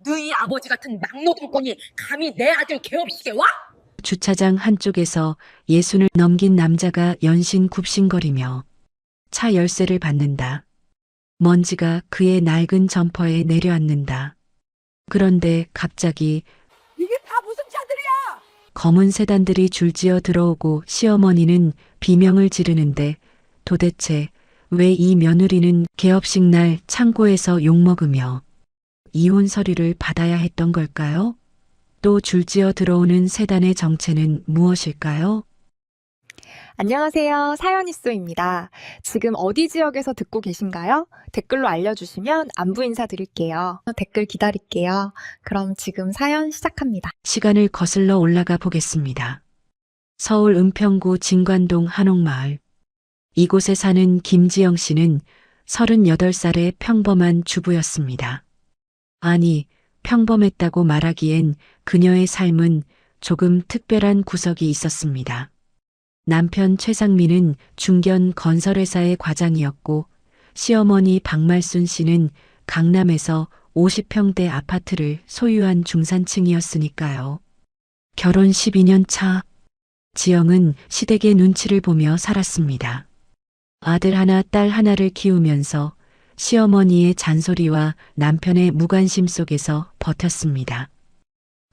너희 아버지 같은 막노동꾼이 감히 내 아들 개업식에 와? 주차장 한쪽에서 60을 넘긴 남자가 연신 굽신거리며 차 열쇠를 받는다. 먼지가 그의 낡은 점퍼에 내려앉는다. 그런데 갑자기 이게 다 무슨 차들이야? 검은 세단들이 줄지어 들어오고 시어머니는 비명을 지르는데 도대체 왜 이 며느리는 개업식 날 창고에서 욕먹으며 이혼 서류를 받아야 했던 걸까요? 또 줄지어 들어오는 세단의 정체는 무엇일까요? 안녕하세요. 사연이쏘입니다. 지금 어디 지역에서 듣고 계신가요? 댓글로 알려주시면 안부 인사드릴게요. 댓글 기다릴게요. 그럼 지금 사연 시작합니다. 시간을 거슬러 올라가 보겠습니다. 서울 은평구 진관동 한옥마을. 이곳에 사는 김지영 씨는 38살의 평범한 주부였습니다. 아니, 평범했다고 말하기엔 그녀의 삶은 조금 특별한 구석이 있었습니다. 남편 최상민은 중견 건설회사의 과장이었고 시어머니 박말순 씨는 강남에서 50평대 아파트를 소유한 중산층이었으니까요. 결혼 12년 차, 지영은 시댁의 눈치를 보며 살았습니다. 아들 하나, 딸 하나를 키우면서 시어머니의 잔소리와 남편의 무관심 속에서 버텼습니다.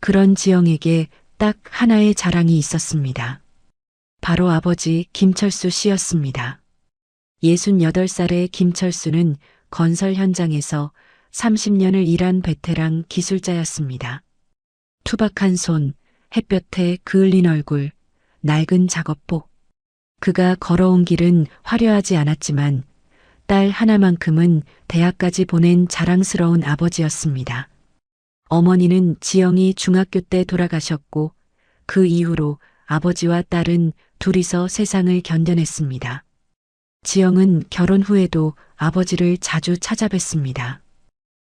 그런 지영에게 딱 하나의 자랑이 있었습니다. 바로 아버지 김철수 씨였습니다. 68살의 김철수는 건설 현장에서 30년을 일한 베테랑 기술자였습니다. 투박한 손, 햇볕에 그을린 얼굴, 낡은 작업복. 그가 걸어온 길은 화려하지 않았지만 딸 하나만큼은 대학까지 보낸 자랑스러운 아버지였습니다. 어머니는 지영이 중학교 때 돌아가셨고 그 이후로 아버지와 딸은 둘이서 세상을 견뎌냈습니다. 지영은 결혼 후에도 아버지를 자주 찾아뵀습니다.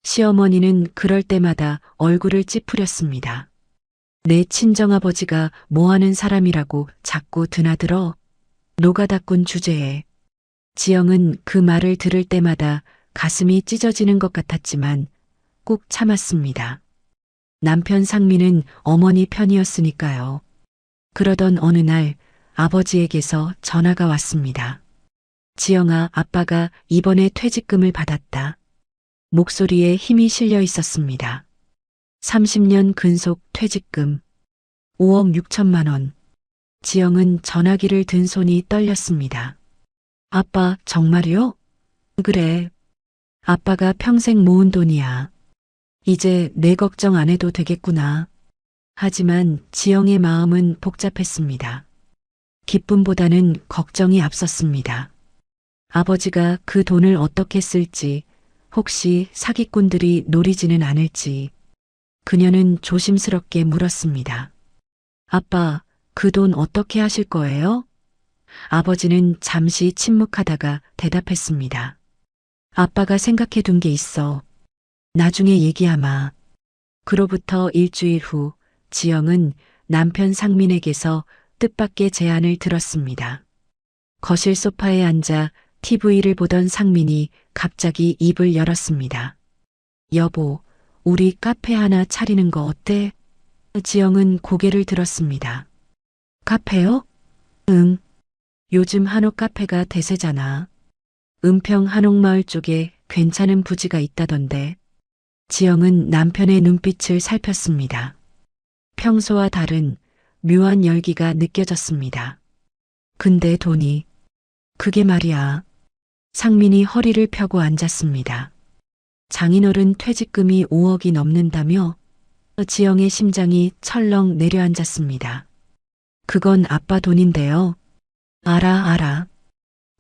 시어머니는 그럴 때마다 얼굴을 찌푸렸습니다. 내 친정아버지가 뭐하는 사람이라고 자꾸 드나들어? 노가다꾼 주제에. 지영은 그 말을 들을 때마다 가슴이 찢어지는 것 같았지만 꾹 참았습니다. 남편 상민은 어머니 편이었으니까요. 그러던 어느 날 아버지에게서 전화가 왔습니다. 지영아, 아빠가 이번에 퇴직금을 받았다. 목소리에 힘이 실려 있었습니다. 30년 근속 퇴직금 5억 6천만 원. 지영은 전화기를 든 손이 떨렸습니다. 아빠, 정말이요? 그래. 아빠가 평생 모은 돈이야. 이제 내 걱정 안 해도 되겠구나. 하지만 지영의 마음은 복잡했습니다. 기쁨보다는 걱정이 앞섰습니다. 아버지가 그 돈을 어떻게 쓸지, 혹시 사기꾼들이 노리지는 않을지. 그녀는 조심스럽게 물었습니다. 아빠, 그 돈 어떻게 하실 거예요? 아버지는 잠시 침묵하다가 대답했습니다. 아빠가 생각해 둔 게 있어. 나중에 얘기하마. 그로부터 일주일 후 지영은 남편 상민에게서 뜻밖의 제안을 들었습니다. 거실 소파에 앉아 TV를 보던 상민이 갑자기 입을 열었습니다. 여보, 우리 카페 하나 차리는 거 어때? 지영은 고개를 들었습니다. 카페요? 응. 요즘 한옥 카페가 대세잖아. 은평 한옥마을 쪽에 괜찮은 부지가 있다던데. 지영은 남편의 눈빛을 살폈습니다. 평소와 다른 묘한 열기가 느껴졌습니다. 근데 돈이, 그게 말이야. 상민이 허리를 펴고 앉았습니다. 장인어른 퇴직금이 5억이 넘는다며? 지영의 심장이 철렁 내려앉았습니다. 그건 아빠 돈인데요. 알아.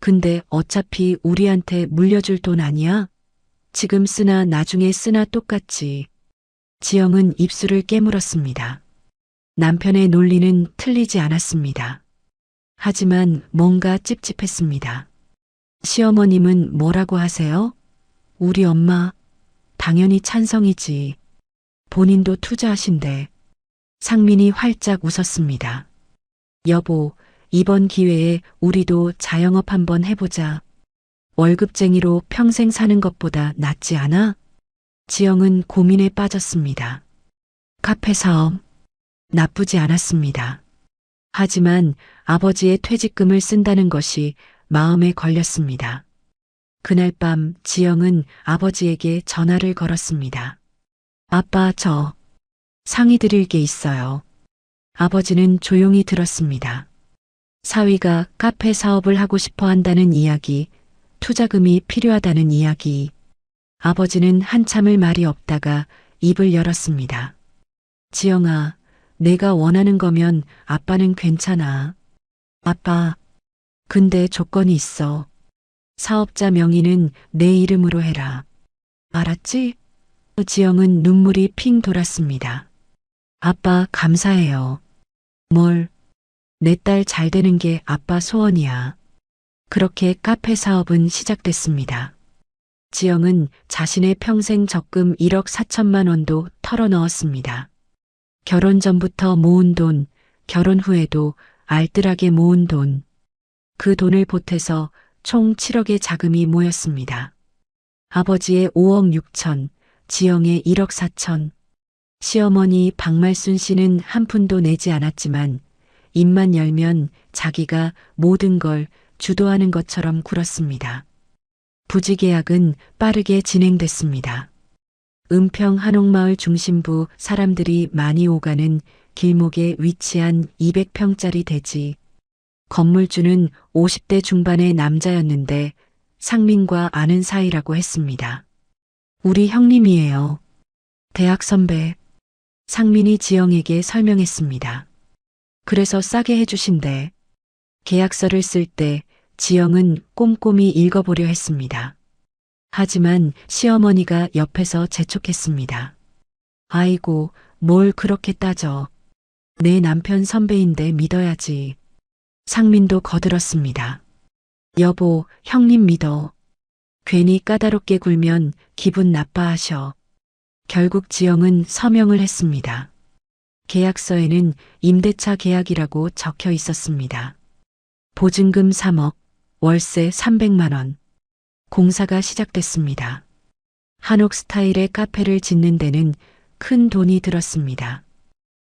근데 어차피 우리한테 물려줄 돈 아니야? 지금 쓰나 나중에 쓰나 똑같지. 지영은 입술을 깨물었습니다. 남편의 논리는 틀리지 않았습니다. 하지만 뭔가 찝찝했습니다. 시어머님은 뭐라고 하세요? 우리 엄마, 당연히 찬성이지. 본인도 투자하신대. 상민이 활짝 웃었습니다. 여보, 이번 기회에 우리도 자영업 한번 해보자. 월급쟁이로 평생 사는 것보다 낫지 않아? 지영은 고민에 빠졌습니다. 카페 사업 나쁘지 않았습니다. 하지만 아버지의 퇴직금을 쓴다는 것이 마음에 걸렸습니다. 그날 밤 지영은 아버지에게 전화를 걸었습니다. 아빠, 저 상의 드릴 게 있어요. 아버지는 조용히 들었습니다. 사위가 카페 사업을 하고 싶어 한다는 이야기, 투자금이 필요하다는 이야기. 아버지는 한참을 말이 없다가 입을 열었습니다. 지영아, 내가 원하는 거면 아빠는 괜찮아. 아빠, 근데 조건이 있어. 사업자 명의는 내 이름으로 해라. 알았지? 지영은 눈물이 핑 돌았습니다. 아빠, 감사해요. 뭘? 내 딸 잘 되는 게 아빠 소원이야. 그렇게 카페 사업은 시작됐습니다. 지영은 자신의 평생 적금 1억 4천만 원도 털어 넣었습니다. 결혼 전부터 모은 돈, 결혼 후에도 알뜰하게 모은 돈. 그 돈을 보태서 총 7억의 자금이 모였습니다. 아버지의 5억 6천, 지영의 1억 4천. 시어머니 박말순 씨는 한 푼도 내지 않았지만 입만 열면 자기가 모든 걸 주도하는 것처럼 굴었습니다. 부지 계약은 빠르게 진행됐습니다. 은평 한옥마을 중심부 사람들이 많이 오가는 길목에 위치한 200평짜리 대지. 건물주는 50대 중반의 남자였는데 상민과 아는 사이라고 했습니다. 우리 형님이에요. 대학 선배. 상민이 지영에게 설명했습니다. 그래서 싸게 해주신대. 계약서를 쓸 때 지영은 꼼꼼히 읽어보려 했습니다. 하지만 시어머니가 옆에서 재촉했습니다. 아이고, 뭘 그렇게 따져. 내 남편 선배인데 믿어야지. 상민도 거들었습니다. 여보, 형님 믿어. 괜히 까다롭게 굴면 기분 나빠하셔. 결국 지영은 서명을 했습니다. 계약서에는 임대차 계약이라고 적혀 있었습니다. 보증금 3억, 월세 300만 원. 공사가 시작됐습니다. 한옥 스타일의 카페를 짓는 데는 큰 돈이 들었습니다.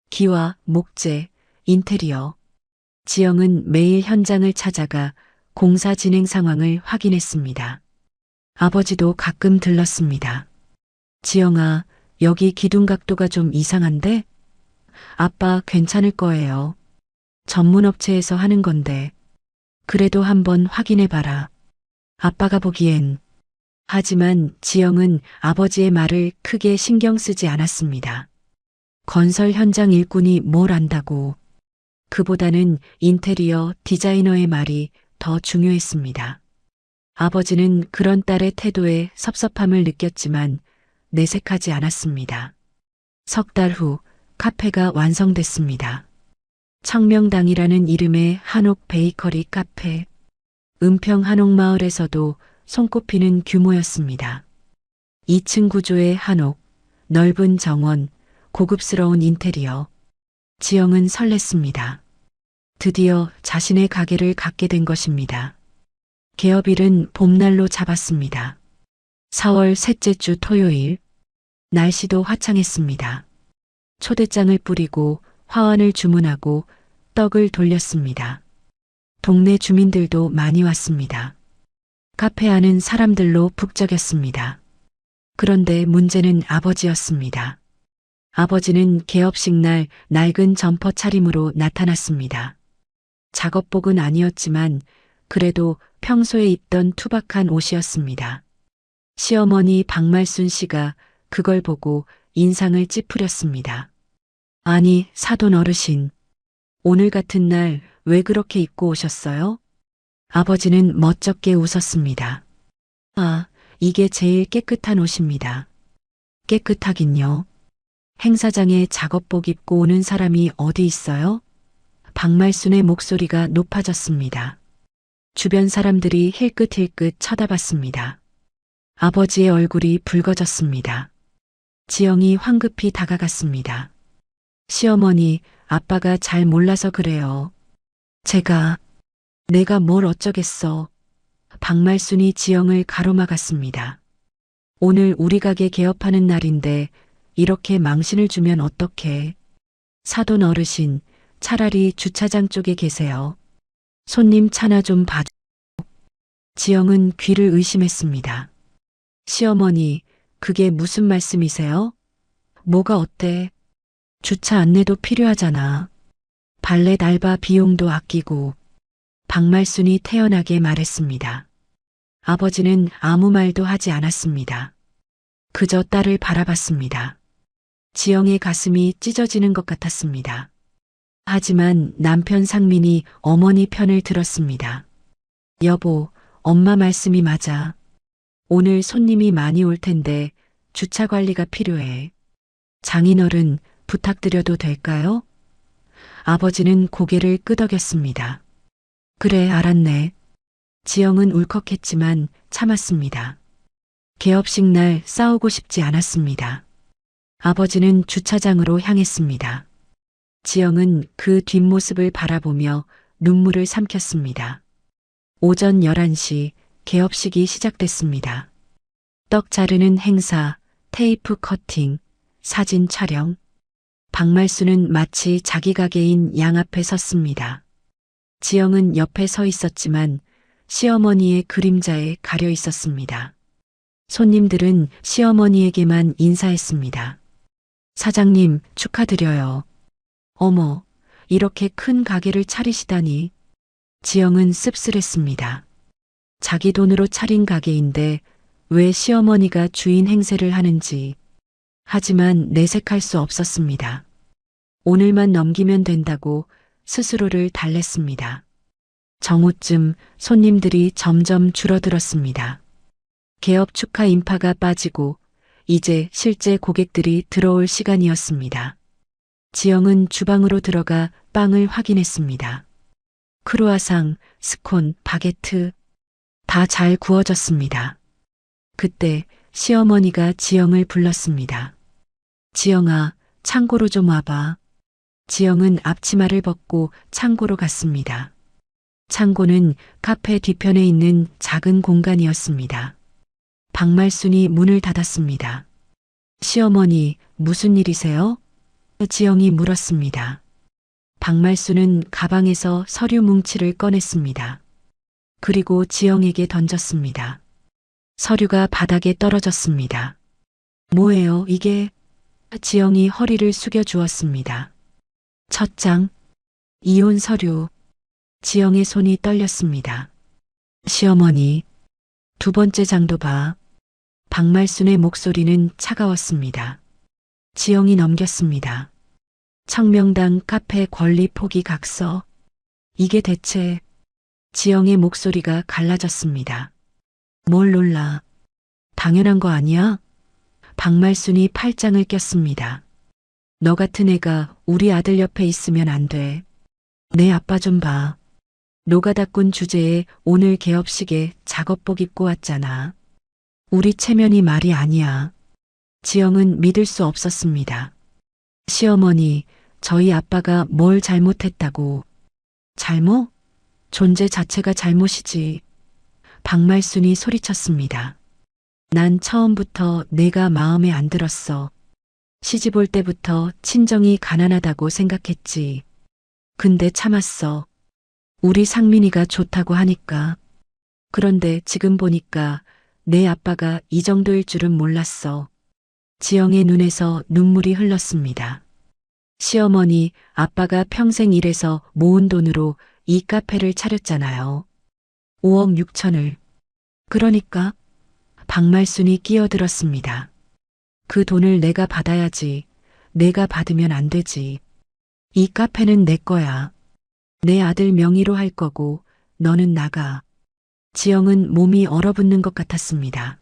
기와, 목재, 인테리어. 지영은 매일 현장을 찾아가 공사 진행 상황을 확인했습니다. 아버지도 가끔 들렀습니다. 지영아, 여기 기둥 각도가 좀 이상한데? 아빠 괜찮을 거예요. 전문 업체에서 하는 건데. 그래도 한번 확인해봐라. 아빠가 보기엔. 하지만 지영은 아버지의 말을 크게 신경 쓰지 않았습니다. 건설 현장 일꾼이 뭘 안다고. 그보다는 인테리어 디자이너의 말이 더 중요했습니다. 아버지는 그런 딸의 태도에 섭섭함을 느꼈지만 내색하지 않았습니다. 석 달 후 카페가 완성됐습니다. 청명당이라는 이름의 한옥 베이커리 카페. 은평 한옥마을에서도 손꼽히는 규모였습니다. 2층 구조의 한옥, 넓은 정원, 고급스러운 인테리어. 지영은 설렜습니다. 드디어 자신의 가게를 갖게 된 것입니다. 개업일은 봄날로 잡았습니다. 4월 셋째 주 토요일. 날씨도 화창했습니다. 초대장을 뿌리고 화환을 주문하고 떡을 돌렸습니다. 동네 주민들도 많이 왔습니다. 카페 안은 사람들로 북적였습니다. 그런데 문제는 아버지였습니다. 아버지는 개업식 날 낡은 점퍼 차림으로 나타났습니다. 작업복은 아니었지만 그래도 평소에 입던 투박한 옷이었습니다. 시어머니 박말순 씨가 그걸 보고 인상을 찌푸렸습니다. 아니, 사돈 어르신. 오늘 같은 날 왜 그렇게 입고 오셨어요? 아버지는 멋쩍게 웃었습니다. 아, 이게 제일 깨끗한 옷입니다. 깨끗하긴요. 행사장에 작업복 입고 오는 사람이 어디 있어요? 박말순의 목소리가 높아졌습니다. 주변 사람들이 힐끗힐끗 쳐다봤습니다. 아버지의 얼굴이 붉어졌습니다. 지영이 황급히 다가갔습니다. 시어머니, 아빠가 잘 몰라서 그래요. 내가 뭘 어쩌겠어. 박말순이 지영을 가로막았습니다. 오늘 우리 가게 개업하는 날인데 이렇게 망신을 주면 어떡해. 사돈 어르신, 차라리 주차장 쪽에 계세요. 손님 차나 좀 봐줘. 지영은 귀를 의심했습니다. 시어머니, 그게 무슨 말씀이세요? 뭐가 어때? 주차 안내도 필요하잖아. 발렛 알바 비용도 아끼고. 박말순이 태연하게 말했습니다. 아버지는 아무 말도 하지 않았습니다. 그저 딸을 바라봤습니다. 지영의 가슴이 찢어지는 것 같았습니다. 하지만 남편 상민이 어머니 편을 들었습니다. 여보, 엄마 말씀이 맞아. 오늘 손님이 많이 올 텐데 주차 관리가 필요해. 장인어른 부탁드려도 될까요? 아버지는 고개를 끄덕였습니다. 그래, 알았네. 지영은 울컥했지만 참았습니다. 개업식 날 싸우고 싶지 않았습니다. 아버지는 주차장으로 향했습니다. 지영은 그 뒷모습을 바라보며 눈물을 삼켰습니다. 오전 11시 개업식이 시작됐습니다. 떡 자르는 행사, 테이프 커팅, 사진 촬영. 박말수는 마치 자기 가게인 양 앞에 섰습니다. 지영은 옆에 서 있었지만 시어머니의 그림자에 가려 있었습니다. 손님들은 시어머니에게만 인사했습니다. 사장님, 축하드려요. 어머, 이렇게 큰 가게를 차리시다니. 지영은 씁쓸했습니다. 자기 돈으로 차린 가게인데 왜 시어머니가 주인 행세를 하는지. 하지만 내색할 수 없었습니다. 오늘만 넘기면 된다고 스스로를 달랬습니다. 정오쯤 손님들이 점점 줄어들었습니다. 개업 축하 인파가 빠지고 이제 실제 고객들이 들어올 시간이었습니다. 지영은 주방으로 들어가 빵을 확인했습니다. 크루아상, 스콘, 바게트 다 잘 구워졌습니다. 그때 시어머니가 지영을 불렀습니다. 지영아, 창고로 좀 와봐. 지영은 앞치마를 벗고 창고로 갔습니다. 창고는 카페 뒤편에 있는 작은 공간이었습니다. 박말순이 문을 닫았습니다. 시어머니, 무슨 일이세요? 지영이 물었습니다. 박말순은 가방에서 서류 뭉치를 꺼냈습니다. 그리고 지영에게 던졌습니다. 서류가 바닥에 떨어졌습니다. 뭐예요, 이게? 지영이 허리를 숙여 주었습니다. 첫 장, 이혼 서류. 지영의 손이 떨렸습니다. 시어머니, 두 번째 장도 봐. 박말순의 목소리는 차가웠습니다. 지영이 넘겼습니다. 청명당 카페 권리 포기 각서. 이게 대체. 지영의 목소리가 갈라졌습니다. 뭘 놀라. 당연한 거 아니야? 박말순이 팔짱을 꼈습니다. 너 같은 애가 우리 아들 옆에 있으면 안 돼. 내 아빠 좀 봐. 노가다꾼 주제에 오늘 개업식에 작업복 입고 왔잖아. 우리 체면이 말이 아니야. 지영은 믿을 수 없었습니다. 시어머니, 저희 아빠가 뭘 잘못했다고. 잘못? 존재 자체가 잘못이지. 박말순이 소리쳤습니다. 난 처음부터 내가 마음에 안 들었어. 시집 올 때부터 친정이 가난하다고 생각했지. 근데 참았어. 우리 상민이가 좋다고 하니까. 그런데 지금 보니까 내 아빠가 이 정도일 줄은 몰랐어. 지영의 눈에서 눈물이 흘렀습니다. 시어머니, 아빠가 평생 일해서 모은 돈으로 이 카페를 차렸잖아요. 5억 6천을. 그러니까 박말순이 끼어들었습니다. 그 돈을 내가 받아야지. 내가 받으면 안 되지. 이 카페는 내 거야. 내 아들 명의로 할 거고 너는 나가. 지영은 몸이 얼어붙는 것 같았습니다.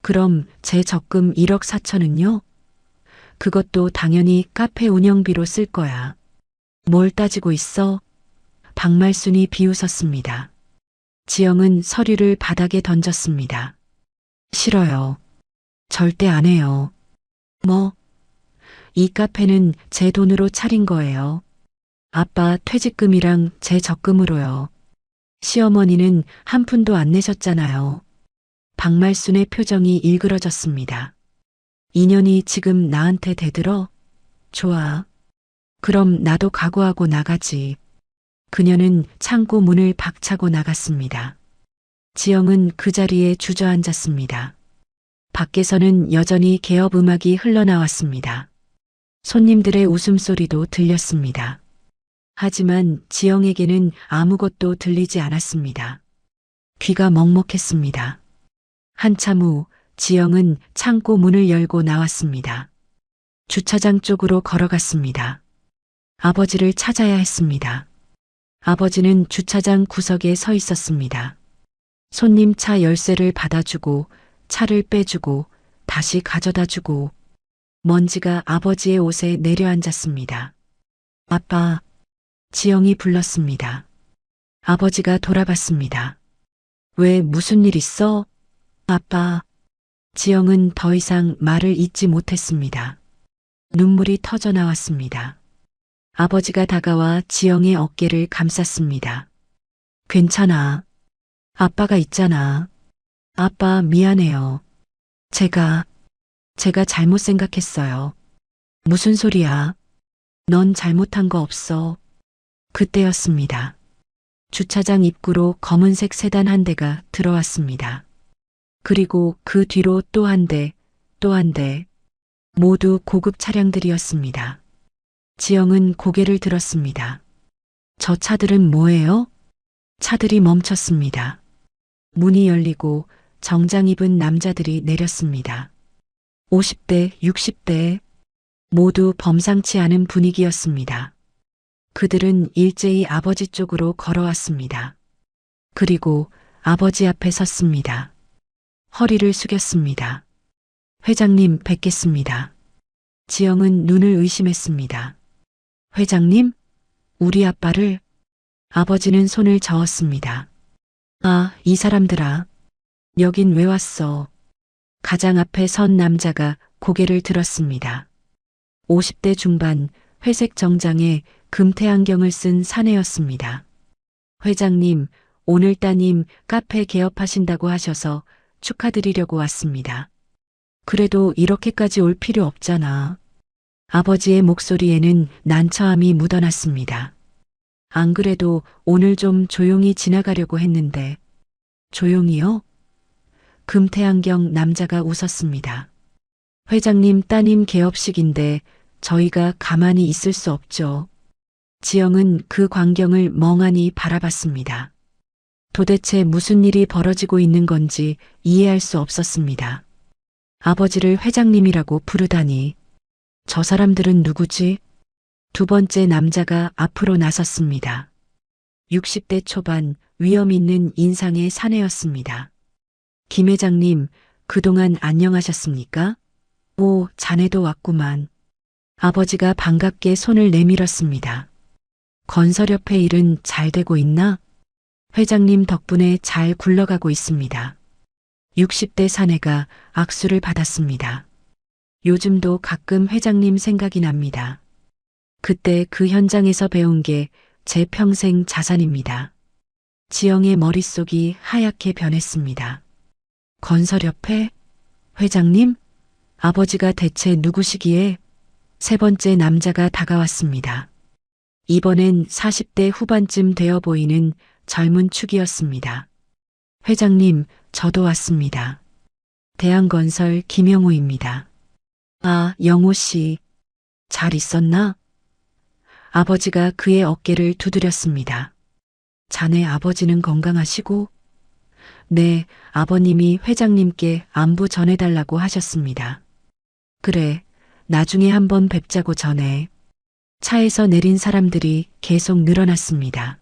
그럼 제 적금 1억 4천은요? 그것도 당연히 카페 운영비로 쓸 거야. 뭘 따지고 있어? 박말순이 비웃었습니다. 지영은 서류를 바닥에 던졌습니다. 싫어요. 절대 안 해요. 뭐? 이 카페는 제 돈으로 차린 거예요. 아빠 퇴직금이랑 제 적금으로요. 시어머니는 한 푼도 안 내셨잖아요. 박말순의 표정이 일그러졌습니다. 인연이 지금 나한테 대들어? 좋아. 그럼 나도 각오하고 나가지. 그녀는 창고 문을 박차고 나갔습니다. 지영은 그 자리에 주저앉았습니다. 밖에서는 여전히 개업 음악이 흘러나왔습니다. 손님들의 웃음소리도 들렸습니다. 하지만 지영에게는 아무것도 들리지 않았습니다. 귀가 먹먹했습니다. 한참 후 지영은 창고 문을 열고 나왔습니다. 주차장 쪽으로 걸어갔습니다. 아버지를 찾아야 했습니다. 아버지는 주차장 구석에 서 있었습니다. 손님 차 열쇠를 받아주고 차를 빼주고 다시 가져다주고 먼지가 아버지의 옷에 내려앉았습니다. 아빠, 지영이 불렀습니다. 아버지가 돌아봤습니다. 왜 무슨 일 있어? 아빠. 지영은 더 이상 말을 잇지 못했습니다. 눈물이 터져 나왔습니다. 아버지가 다가와 지영의 어깨를 감쌌습니다. 괜찮아. 아빠가 있잖아. 아빠 미안해요. 제가 잘못 생각했어요. 무슨 소리야? 넌 잘못한 거 없어. 그때였습니다. 주차장 입구로 검은색 세단 한 대가 들어왔습니다. 그리고 그 뒤로 또 한 대, 또 한 대. 모두 고급 차량들이었습니다. 지영은 고개를 들었습니다. 저 차들은 뭐예요? 차들이 멈췄습니다. 문이 열리고 정장 입은 남자들이 내렸습니다. 50대, 60대 모두 범상치 않은 분위기였습니다. 그들은 일제히 아버지 쪽으로 걸어왔습니다. 그리고 아버지 앞에 섰습니다. 허리를 숙였습니다. 회장님 뵙겠습니다. 지영은 눈을 의심했습니다. 회장님? 우리 아빠를? 아버지는 손을 저었습니다. 아, 이 사람들아. 여긴 왜 왔어? 가장 앞에 선 남자가 고개를 들었습니다. 50대 중반 회색 정장에 금태 안경을 쓴 사내였습니다. 회장님, 오늘 따님 카페 개업하신다고 하셔서 축하드리려고 왔습니다. 그래도 이렇게까지 올 필요 없잖아. 아버지의 목소리에는 난처함이 묻어났습니다. 안 그래도 오늘 좀 조용히 지나가려고 했는데. 조용히요? 금태 안경 남자가 웃었습니다. 회장님 따님 개업식인데 저희가 가만히 있을 수 없죠. 지영은 그 광경을 멍하니 바라봤습니다. 도대체 무슨 일이 벌어지고 있는 건지 이해할 수 없었습니다. 아버지를 회장님이라고 부르다니. 저 사람들은 누구지? 두 번째 남자가 앞으로 나섰습니다. 60대 초반 위험 있는 인상의 사내였습니다. 김 회장님, 그동안 안녕하셨습니까? 오, 자네도 왔구만. 아버지가 반갑게 손을 내밀었습니다. 건설협회 일은 잘 되고 있나? 회장님 덕분에 잘 굴러가고 있습니다. 60대 사내가 악수를 받았습니다. 요즘도 가끔 회장님 생각이 납니다. 그때 그 현장에서 배운 게 제 평생 자산입니다. 지영의 머릿속이 하얗게 변했습니다. 건설협회? 회장님? 아버지가 대체 누구시기에? 세 번째 남자가 다가왔습니다. 이번엔 40대 후반쯤 되어 보이는 젊은 축이었습니다. 회장님, 저도 왔습니다. 대한건설 김영우입니다. 아, 영호 씨. 잘 있었나? 아버지가 그의 어깨를 두드렸습니다. 자네 아버지는 건강하시고? 네, 아버님이 회장님께 안부 전해달라고 하셨습니다. 그래, 나중에 한번 뵙자고 전해. 차에서 내린 사람들이 계속 늘어났습니다.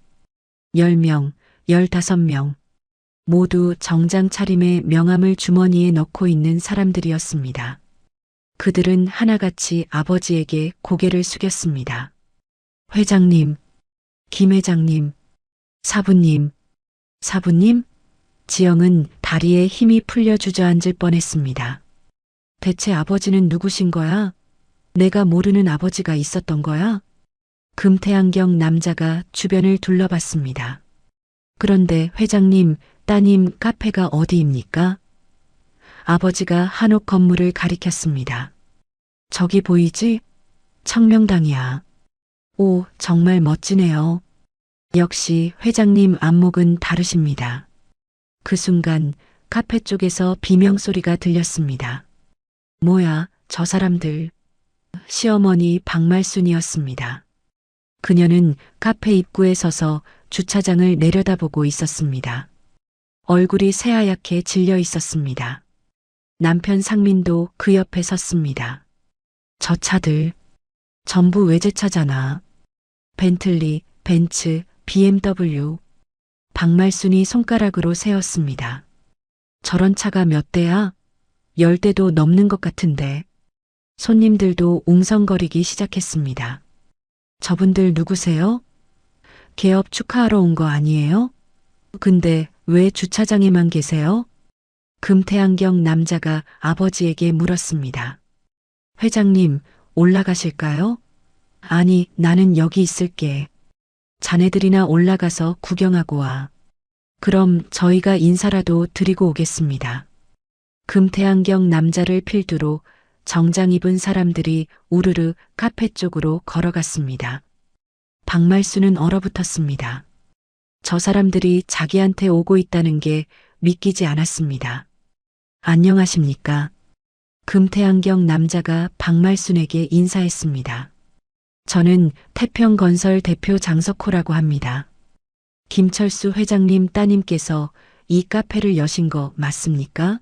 10명, 15명. 모두 정장 차림의 명함을 주머니에 넣고 있는 사람들이었습니다. 그들은 하나같이 아버지에게 고개를 숙였습니다. 회장님, 김 회장님, 사부님, 사부님? 지영은 다리에 힘이 풀려 주저앉을 뻔했습니다. 대체 아버지는 누구신 거야? 내가 모르는 아버지가 있었던 거야? 금태안경 남자가 주변을 둘러봤습니다. 그런데 회장님, 따님 카페가 어디입니까? 아버지가 한옥 건물을 가리켰습니다. 저기 보이지? 청명당이야. 오, 정말 멋지네요. 역시 회장님 안목은 다르십니다. 그 순간 카페 쪽에서 비명 소리가 들렸습니다. 뭐야, 저 사람들. 시어머니 박말순이었습니다. 그녀는 카페 입구에 서서 주차장을 내려다보고 있었습니다. 얼굴이 새하얗게 질려 있었습니다. 남편 상민도 그 옆에 섰습니다. 저 차들 전부 외제차잖아. 벤틀리, 벤츠, BMW. 박말순이 손가락으로 세었습니다. 저런 차가 몇 대야? 10대도 넘는 것 같은데. 손님들도 웅성거리기 시작했습니다. 저분들 누구세요? 개업 축하하러 온 거 아니에요? 근데 왜 주차장에만 계세요? 금태안경 남자가 아버지에게 물었습니다. 회장님, 올라가실까요? 아니, 나는 여기 있을게. 자네들이나 올라가서 구경하고 와. 그럼 저희가 인사라도 드리고 오겠습니다. 금태안경 남자를 필두로 정장 입은 사람들이 우르르 카페 쪽으로 걸어갔습니다. 박말순은 얼어붙었습니다. 저 사람들이 자기한테 오고 있다는 게 믿기지 않았습니다. 안녕하십니까? 금태안경 남자가 박말순에게 인사했습니다. 저는 태평건설 대표 장석호라고 합니다. 김철수 회장님 따님께서 이 카페를 여신 거 맞습니까?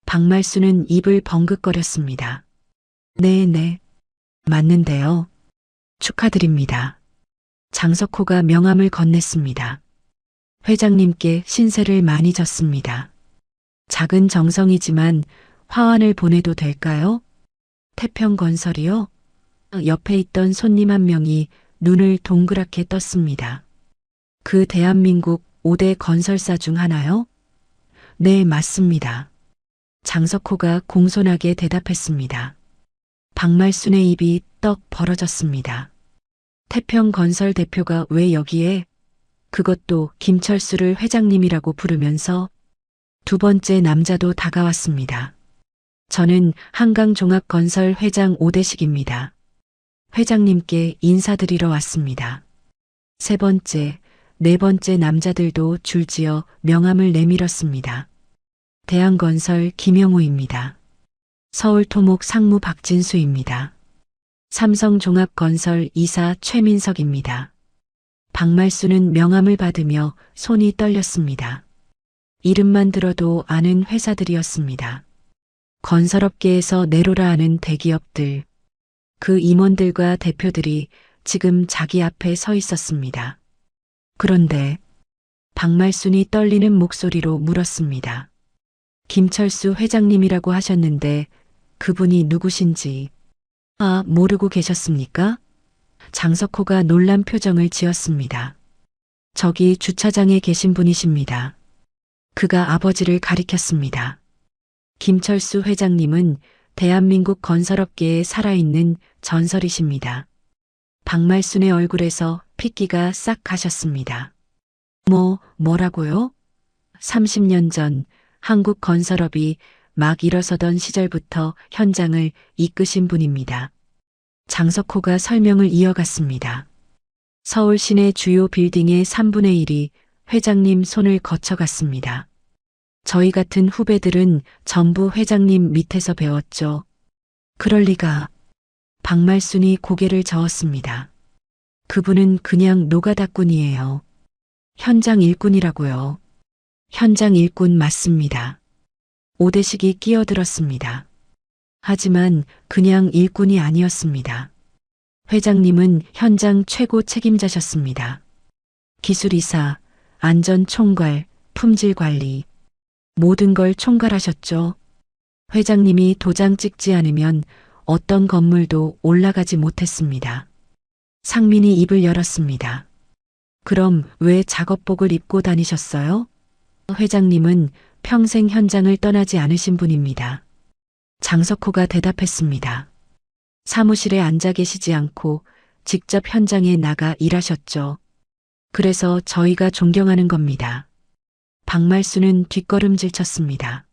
박말순은 입을 벙긋거렸습니다. 네, 맞는데요. 축하드립니다. 장석호가 명함을 건넸습니다. 회장님께 신세를 많이 졌습니다. 작은 정성이지만 화환을 보내도 될까요? 태평건설이요? 옆에 있던 손님 한 명이 눈을 동그랗게 떴습니다. 그 대한민국 5대 건설사 중 하나요? 네, 맞습니다. 장석호가 공손하게 대답했습니다. 박말순의 입이 떡 벌어졌습니다. 태평건설 대표가 왜 여기에? 그것도 김철수를 회장님이라고 부르면서 두 번째 남자도 다가왔습니다. 저는 한강종합건설 회장 오대식입니다. 회장님께 인사드리러 왔습니다. 세 번째, 네 번째 남자들도 줄지어 명함을 내밀었습니다. 대한건설 김영우입니다. 서울토목 상무 박진수입니다. 삼성종합건설 이사 최민석입니다. 박말순은 명함을 받으며 손이 떨렸습니다. 이름만 들어도 아는 회사들이었습니다. 건설업계에서 내로라 하는 대기업들, 그 임원들과 대표들이 지금 자기 앞에 서 있었습니다. 그런데 박말순이 떨리는 목소리로 물었습니다. 김철수 회장님이라고 하셨는데 그분이 누구신지. 아, 모르고 계셨습니까? 장석호가 놀란 표정을 지었습니다. 저기 주차장에 계신 분이십니다. 그가 아버지를 가리켰습니다. 김철수 회장님은 대한민국 건설업계에 살아있는 전설이십니다. 박말순의 얼굴에서 핏기가 싹 가셨습니다. 뭐라고요? 30년 전 한국 건설업이 막 일어서던 시절부터 현장을 이끄신 분입니다. 장석호가 설명을 이어갔습니다. 서울 시내 주요 빌딩의 3분의 1이 회장님 손을 거쳐갔습니다. 저희 같은 후배들은 전부 회장님 밑에서 배웠죠. 그럴 리가. 박말순이 고개를 저었습니다. 그분은 그냥 노가다꾼이에요. 현장 일꾼이라고요. 현장 일꾼 맞습니다. 오대식이 끼어들었습니다. 하지만 그냥 일꾼이 아니었습니다. 회장님은 현장 최고 책임자셨습니다. 기술이사, 안전총괄, 품질관리, 모든 걸 총괄하셨죠. 회장님이 도장 찍지 않으면 어떤 건물도 올라가지 못했습니다. 상민이 입을 열었습니다. 그럼 왜 작업복을 입고 다니셨어요? 회장님은 평생 현장을 떠나지 않으신 분입니다. 장석호가 대답했습니다. 사무실에 앉아 계시지 않고 직접 현장에 나가 일하셨죠. 그래서 저희가 존경하는 겁니다. 박말순은 뒷걸음질 쳤습니다.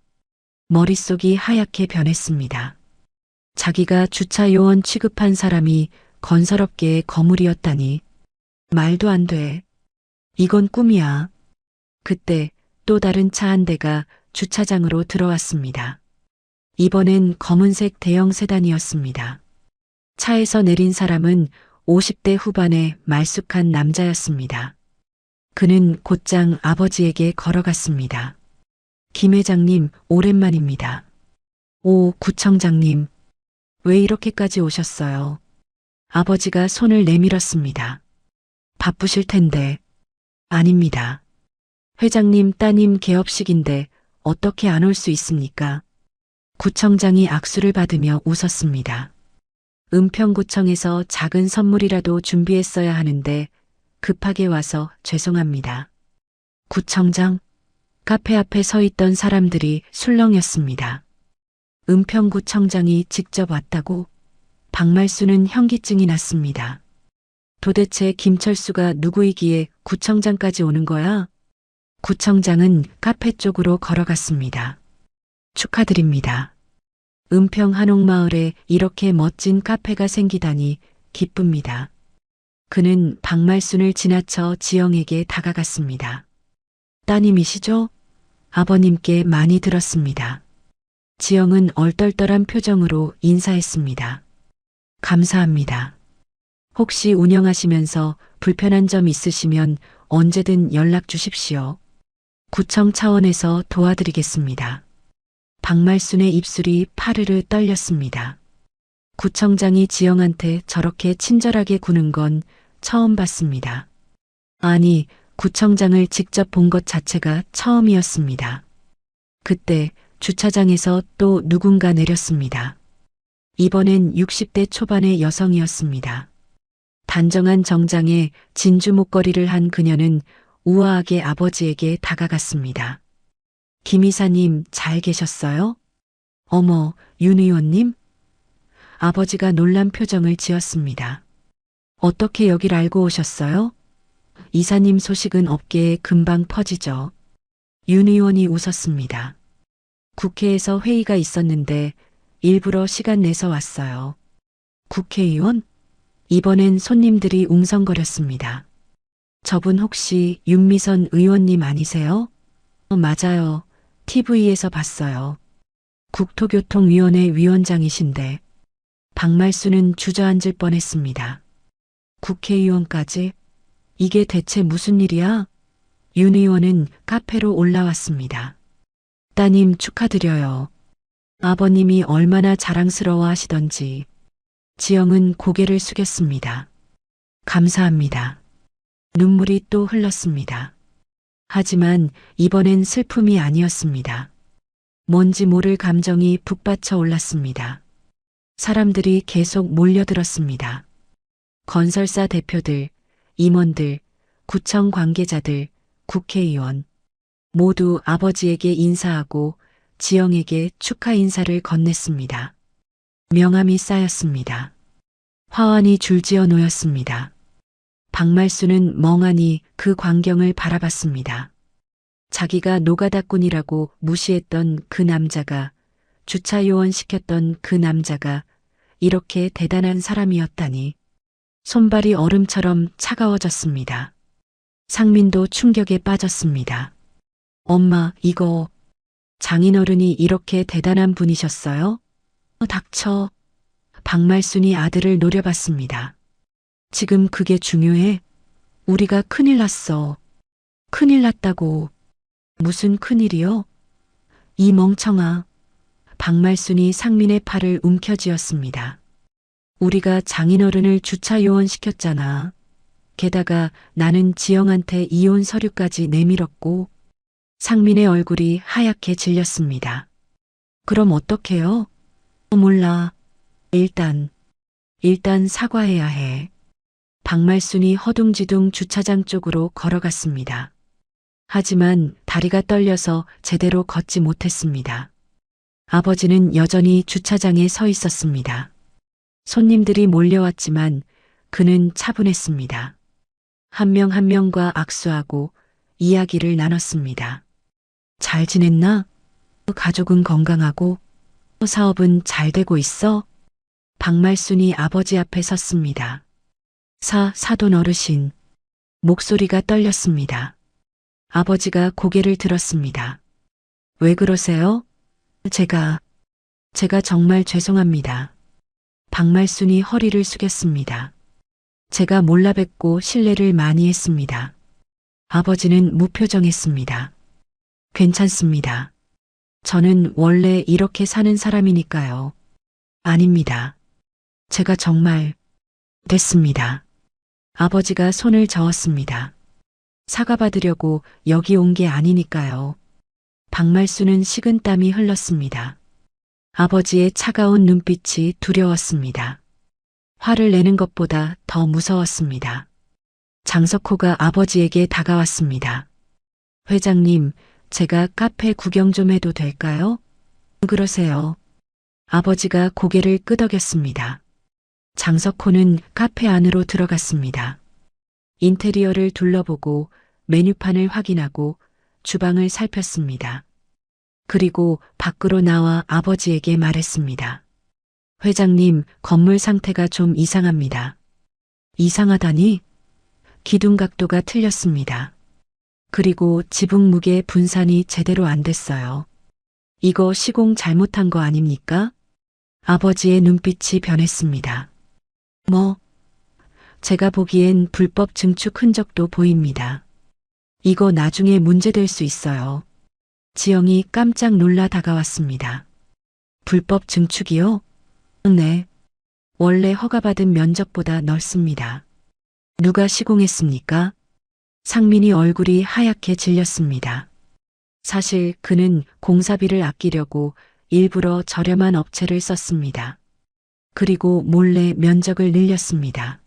머릿속이 하얗게 변했습니다. 자기가 주차 요원 취급한 사람이 건설업계의 거물이었다니. 말도 안 돼. 이건 꿈이야. 그때 또 다른 차 한 대가 주차장으로 들어왔습니다. 이번엔 검은색 대형 세단이었습니다. 차에서 내린 사람은 50대 후반의 말쑥한 남자였습니다. 그는 곧장 아버지에게 걸어갔습니다. 김 회장님, 오랜만입니다. 오, 구청장님, 왜 이렇게까지 오셨어요? 아버지가 손을 내밀었습니다. 바쁘실 텐데. 아닙니다. 회장님 따님 개업식인데 어떻게 안 올 수 있습니까? 구청장이 악수를 받으며 웃었습니다. 은평구청에서 작은 선물이라도 준비했어야 하는데 급하게 와서 죄송합니다. 구청장, 카페 앞에 서 있던 사람들이 술렁였습니다. 은평구청장이 직접 왔다고? 박말수는 현기증이 났습니다. 도대체 김철수가 누구이기에 구청장까지 오는 거야? 구청장은 카페 쪽으로 걸어갔습니다. 축하드립니다. 은평 한옥마을에 이렇게 멋진 카페가 생기다니 기쁩니다. 그는 박말순을 지나쳐 지영에게 다가갔습니다. 따님이시죠? 아버님께 많이 들었습니다. 지영은 얼떨떨한 표정으로 인사했습니다. 감사합니다. 혹시 운영하시면서 불편한 점 있으시면 언제든 연락 주십시오. 구청 차원에서 도와드리겠습니다. 박말순의 입술이 파르르 떨렸습니다. 구청장이 지영한테 저렇게 친절하게 구는 건 처음 봤습니다. 아니, 구청장을 직접 본 것 자체가 처음이었습니다. 그때 주차장에서 또 누군가 내렸습니다. 이번엔 60대 초반의 여성이었습니다. 단정한 정장에 진주 목걸이를 한 그녀는 우아하게 아버지에게 다가갔습니다. 김 이사님 잘 계셨어요? 어머, 윤 의원님? 아버지가 놀란 표정을 지었습니다. 어떻게 여길 알고 오셨어요? 이사님 소식은 업계에 금방 퍼지죠. 윤 의원이 웃었습니다. 국회에서 회의가 있었는데 일부러 시간 내서 왔어요. 국회의원? 이번엔 손님들이 웅성거렸습니다. 저분 혹시 윤미선 의원님 아니세요? 맞아요. TV에서 봤어요. 국토교통위원회 위원장이신데. 박말수는 주저앉을 뻔했습니다. 국회의원까지? 이게 대체 무슨 일이야? 윤 의원은 카페로 올라왔습니다. 따님 축하드려요. 아버님이 얼마나 자랑스러워 하시던지. 지영은 고개를 숙였습니다. 감사합니다. 눈물이 또 흘렀습니다. 하지만 이번엔 슬픔이 아니었습니다. 뭔지 모를 감정이 북받쳐 올랐습니다. 사람들이 계속 몰려들었습니다. 건설사 대표들, 임원들, 구청 관계자들, 국회의원 모두 아버지에게 인사하고 지영에게 축하 인사를 건넸습니다. 명함이 쌓였습니다. 화환이 줄지어 놓였습니다. 박말수는 멍하니 그 광경을 바라봤습니다. 자기가 노가다꾼이라고 무시했던 그 남자가, 주차 요원 시켰던 그 남자가 이렇게 대단한 사람이었다니. 손발이 얼음처럼 차가워졌습니다. 상민도 충격에 빠졌습니다. 엄마, 이거 장인어른이 이렇게 대단한 분이셨어요? 닥쳐. 박말순이 아들을 노려봤습니다. 지금 그게 중요해? 우리가 큰일 났어. 큰일 났다고. 무슨 큰일이요? 이 멍청아. 박말순이 상민의 팔을 움켜쥐었습니다. 우리가 장인어른을 주차 요원 시켰잖아. 게다가 나는 지영한테 이혼 서류까지 내밀었고. 상민의 얼굴이 하얗게 질렸습니다. 그럼 어떡해요? 몰라. 일단 사과해야 해. 박말순이 허둥지둥 주차장 쪽으로 걸어갔습니다. 하지만 다리가 떨려서 제대로 걷지 못했습니다. 아버지는 여전히 주차장에 서 있었습니다. 손님들이 몰려왔지만 그는 차분했습니다. 한 명 한 명과 악수하고 이야기를 나눴습니다. 잘 지냈나? 가족은 건강하고 사업은 잘 되고 있어? 박말순이 아버지 앞에 섰습니다. 사돈 어르신. 목소리가 떨렸습니다. 아버지가 고개를 들었습니다. 왜 그러세요? 제가 정말 죄송합니다. 박말순이 허리를 숙였습니다. 제가 몰라 뵙고 실례를 많이 했습니다. 아버지는 무표정했습니다. 괜찮습니다. 저는 원래 이렇게 사는 사람이니까요. 아닙니다. 제가 정말 됐습니다. 아버지가 손을 저었습니다. 사과받으려고 여기 온 게 아니니까요. 박말순은 식은땀이 흘렀습니다. 아버지의 차가운 눈빛이 두려웠습니다. 화를 내는 것보다 더 무서웠습니다. 장석호가 아버지에게 다가왔습니다. 회장님, 제가 카페 구경 좀 해도 될까요? 그러세요. 아버지가 고개를 끄덕였습니다. 장석호는 카페 안으로 들어갔습니다. 인테리어를 둘러보고 메뉴판을 확인하고 주방을 살폈습니다. 그리고 밖으로 나와 아버지에게 말했습니다. 회장님, 건물 상태가 좀 이상합니다. 이상하다니? 기둥 각도가 틀렸습니다. 그리고 지붕 무게 분산이 제대로 안 됐어요. 이거 시공 잘못한 거 아닙니까? 아버지의 눈빛이 변했습니다. 제가 보기엔 불법 증축 흔적도 보입니다. 이거 나중에 문제될 수 있어요. 지영이 깜짝 놀라 다가왔습니다. 불법 증축이요? 네. 원래 허가받은 면적보다 넓습니다. 누가 시공했습니까? 상민이 얼굴이 하얗게 질렸습니다. 사실 그는 공사비를 아끼려고 일부러 저렴한 업체를 썼습니다. 그리고 몰래 면적을 늘렸습니다.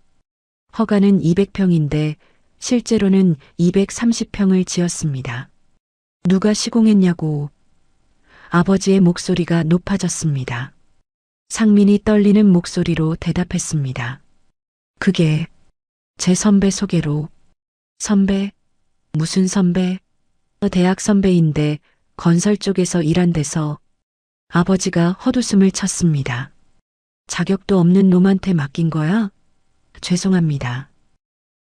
허가는 200평인데 실제로는 230평을 지었습니다. 누가 시공했냐고. 아버지의 목소리가 높아졌습니다. 상민이 떨리는 목소리로 대답했습니다. 그게 제 선배 소개로. 선배? 무슨 선배? 대학 선배인데 건설 쪽에서 일한 데서. 아버지가 헛웃음을 쳤습니다. 자격도 없는 놈한테 맡긴 거야? 죄송합니다.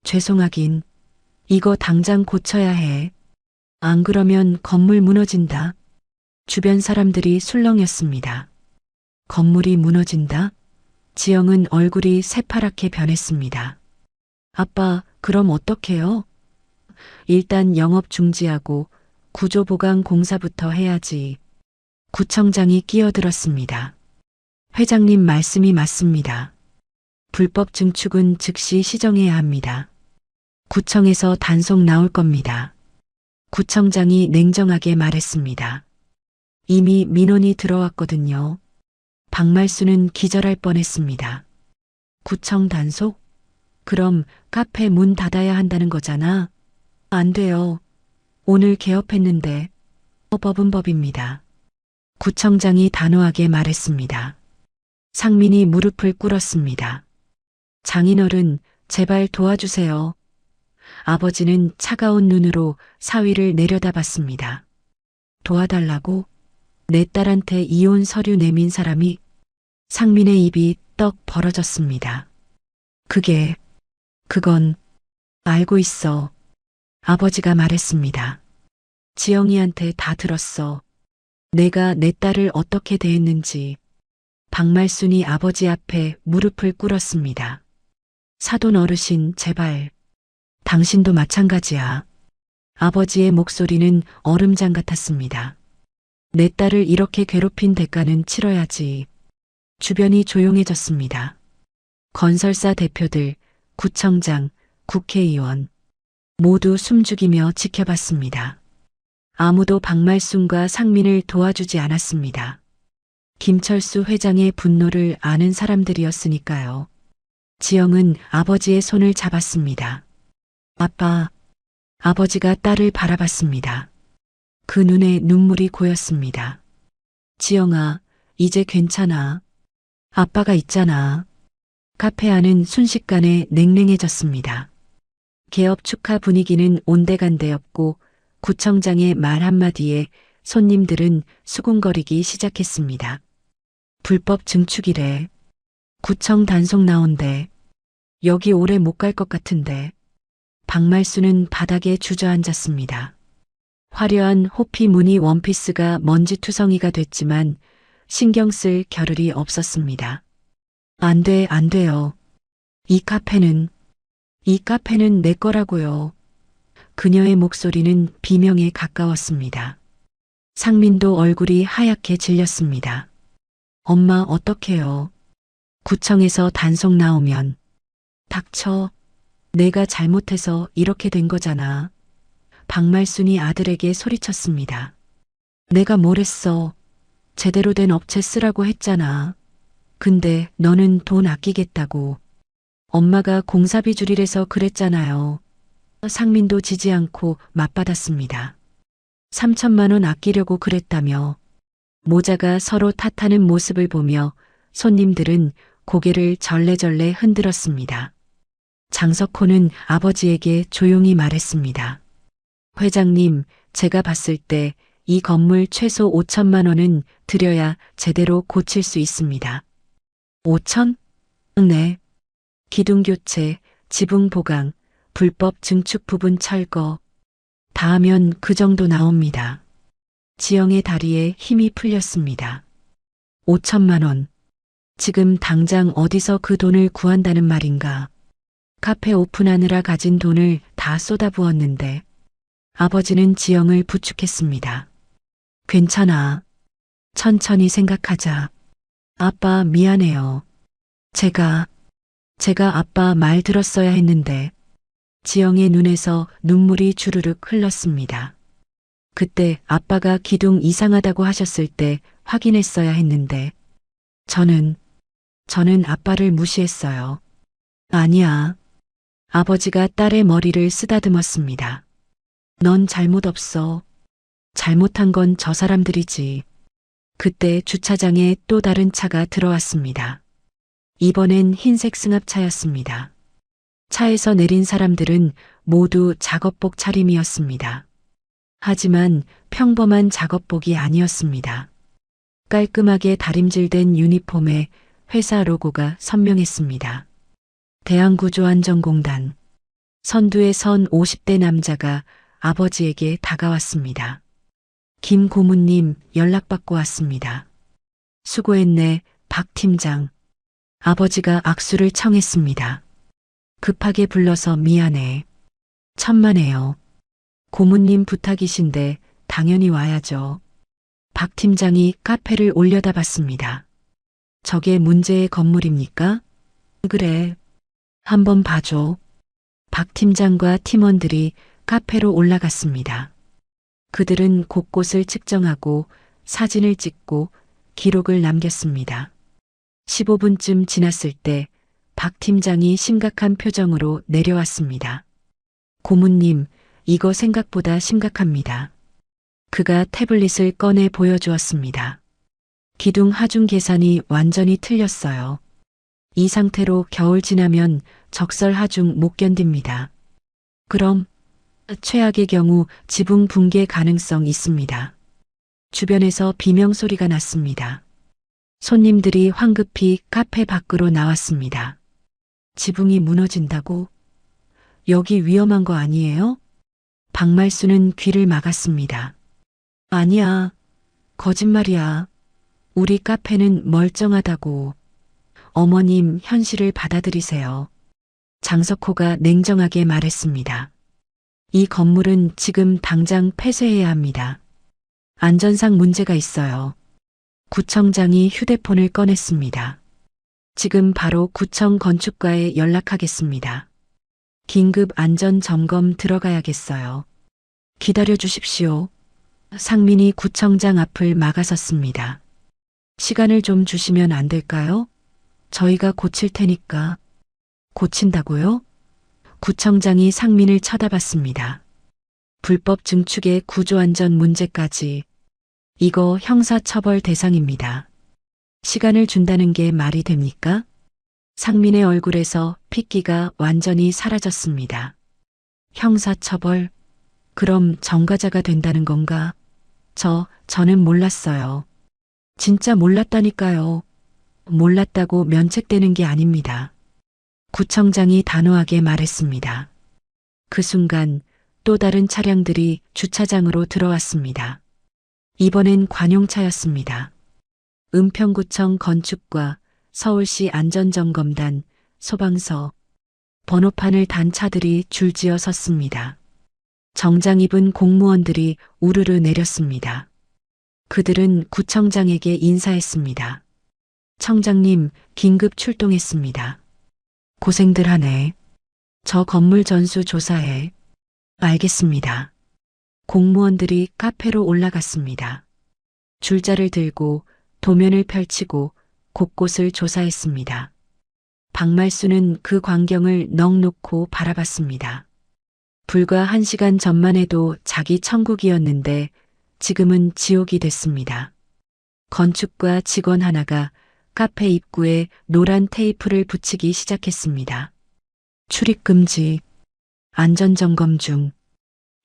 죄송하긴. 이거 당장 고쳐야 해. 안 그러면 건물 무너진다. 주변 사람들이 술렁였습니다. 건물이 무너진다? 지영은 얼굴이 새파랗게 변했습니다. 아빠, 그럼 어떡해요? 일단 영업 중지하고 구조보강 공사부터 해야지. 구청장이 끼어들었습니다. 회장님 말씀이 맞습니다. 불법 증축은 즉시 시정해야 합니다. 구청에서 단속 나올 겁니다. 구청장이 냉정하게 말했습니다. 이미 민원이 들어왔거든요. 박말순은 기절할 뻔했습니다. 구청 단속? 그럼 카페 문 닫아야 한다는 거잖아. 안 돼요. 오늘 개업했는데. 법은 법입니다. 구청장이 단호하게 말했습니다. 상민이 무릎을 꿇었습니다. 장인어른, 제발 도와주세요. 아버지는 차가운 눈으로 사위를 내려다봤습니다. 도와달라고? 내 딸한테 이혼 서류 내민 사람이? 상민의 입이 떡 벌어졌습니다. 그건 알고 있어. 아버지가 말했습니다. 지영이한테 다 들었어. 내가 내 딸을 어떻게 대했는지. 박말순이 아버지 앞에 무릎을 꿇었습니다. 사돈 어르신, 제발. 당신도 마찬가지야. 아버지의 목소리는 얼음장 같았습니다. 내 딸을 이렇게 괴롭힌 대가는 치러야지. 주변이 조용해졌습니다. 건설사 대표들, 구청장, 국회의원 모두 숨죽이며 지켜봤습니다. 아무도 박말순과 상민을 도와주지 않았습니다. 김철수 회장의 분노를 아는 사람들이었으니까요. 지영은 아버지의 손을 잡았습니다. 아빠. 아버지가 딸을 바라봤습니다. 그 눈에 눈물이 고였습니다. 지영아, 이제 괜찮아. 아빠가 있잖아. 카페 안은 순식간에 냉랭해졌습니다. 개업 축하 분위기는 온데간데였고 구청장의 말 한마디에 손님들은 수군거리기 시작했습니다. 불법 증축이래. 구청 단속 나온대. 여기 오래 못 갈 것 같은데. 박말수는 바닥에 주저앉았습니다. 화려한 호피 무늬 원피스가 먼지투성이가 됐지만 신경 쓸 겨를이 없었습니다. 안 돼, 안 돼요. 이 카페는 내 거라고요. 그녀의 목소리는 비명에 가까웠습니다. 상민도 얼굴이 하얗게 질렸습니다. 엄마 어떡해요. 구청에서 단속 나오면. 닥쳐. 내가 잘못해서 이렇게 된 거잖아. 박말순이 아들에게 소리쳤습니다. 내가 뭘 했어. 제대로 된 업체 쓰라고 했잖아. 근데 너는 돈 아끼겠다고. 엄마가 공사비 줄이래서 그랬잖아요. 상민도 지지 않고 맞받았습니다. 3천만 원 아끼려고 그랬다며. 모자가 서로 탓하는 모습을 보며 손님들은 고개를 절레절레 흔들었습니다. 장석호는 아버지에게 조용히 말했습니다. 회장님, 제가 봤을 때 이 건물 최소 5천만 원은 들여야 제대로 고칠 수 있습니다. 5천? 네. 기둥 교체, 지붕 보강, 불법 증축 부분 철거. 다 하면 그 정도 나옵니다. 지영의 다리에 힘이 풀렸습니다. 5천만 원. 지금 당장 어디서 그 돈을 구한다는 말인가. 카페 오픈하느라 가진 돈을 다 쏟아부었는데. 아버지는 지영을 부축했습니다. 괜찮아. 천천히 생각하자. 아빠 미안해요. 제가 아빠 말 들었어야 했는데. 지영의 눈에서 눈물이 주르륵 흘렀습니다. 그때 아빠가 기둥 이상하다고 하셨을 때 확인했어야 했는데. 저는 아빠를 무시했어요. 아니야. 아버지가 딸의 머리를 쓰다듬었습니다. 넌 잘못 없어. 잘못한 건 저 사람들이지. 그때 주차장에 또 다른 차가 들어왔습니다. 이번엔 흰색 승합차였습니다. 차에서 내린 사람들은 모두 작업복 차림이었습니다. 하지만 평범한 작업복이 아니었습니다. 깔끔하게 다림질된 유니폼에 회사 로고가 선명했습니다. 대한구조안전공단. 선두에 선 50대 남자가 아버지에게 다가왔습니다. 김 고문님 연락받고 왔습니다. 수고했네, 박 팀장. 아버지가 악수를 청했습니다. 급하게 불러서 미안해. 천만에요. 고문님 부탁이신데 당연히 와야죠. 박 팀장이 카페를 올려다봤습니다. 저게 문제의 건물입니까? 그래. 한번 봐줘. 박 팀장과 팀원들이 카페로 올라갔습니다. 그들은 곳곳을 측정하고 사진을 찍고 기록을 남겼습니다. 15분쯤 지났을 때 박 팀장이 심각한 표정으로 내려왔습니다. 고문님, 이거 생각보다 심각합니다. 그가 태블릿을 꺼내 보여주었습니다. 기둥 하중 계산이 완전히 틀렸어요. 이 상태로 겨울 지나면 적설 하중 못 견딥니다. 그럼 최악의 경우 지붕 붕괴 가능성 있습니다. 주변에서 비명 소리가 났습니다. 손님들이 황급히 카페 밖으로 나왔습니다. 지붕이 무너진다고? 여기 위험한 거 아니에요? 박말수는 귀를 막았습니다. 아니야. 거짓말이야. 우리 카페는 멀쩡하다고. 어머님, 현실을 받아들이세요. 장석호가 냉정하게 말했습니다. 이 건물은 지금 당장 폐쇄해야 합니다. 안전상 문제가 있어요. 구청장이 휴대폰을 꺼냈습니다. 지금 바로 구청 건축과에 연락하겠습니다. 긴급 안전 점검 들어가야겠어요. 기다려 주십시오. 상민이 구청장 앞을 막아섰습니다. 시간을 좀 주시면 안 될까요? 저희가 고칠 테니까. 고친다고요? 구청장이 상민을 쳐다봤습니다. 불법 증축의 구조안전 문제까지. 이거 형사처벌 대상입니다. 시간을 준다는 게 말이 됩니까? 상민의 얼굴에서 핏기가 완전히 사라졌습니다. 형사처벌? 그럼 전과자가 된다는 건가? 저는 몰랐어요. 진짜 몰랐다니까요. 몰랐다고 면책되는 게 아닙니다. 구청장이 단호하게 말했습니다. 그 순간 또 다른 차량들이 주차장으로 들어왔습니다. 이번엔 관용차였습니다. 은평구청 건축과 서울시 안전점검단, 소방서, 번호판을 단 차들이 줄지어 섰습니다. 정장 입은 공무원들이 우르르 내렸습니다. 그들은 구청장에게 인사했습니다. 청장님, 긴급 출동했습니다. 고생들 하네. 저 건물 전수 조사해. 알겠습니다. 공무원들이 카페로 올라갔습니다. 줄자를 들고 도면을 펼치고 곳곳을 조사했습니다. 박말수는 그 광경을 넋 놓고 바라봤습니다. 불과 1시간 전만 해도 자기 천국이었는데 지금은 지옥이 됐습니다. 건축과 직원 하나가 카페 입구에 노란 테이프를 붙이기 시작했습니다. 출입금지, 안전점검 중,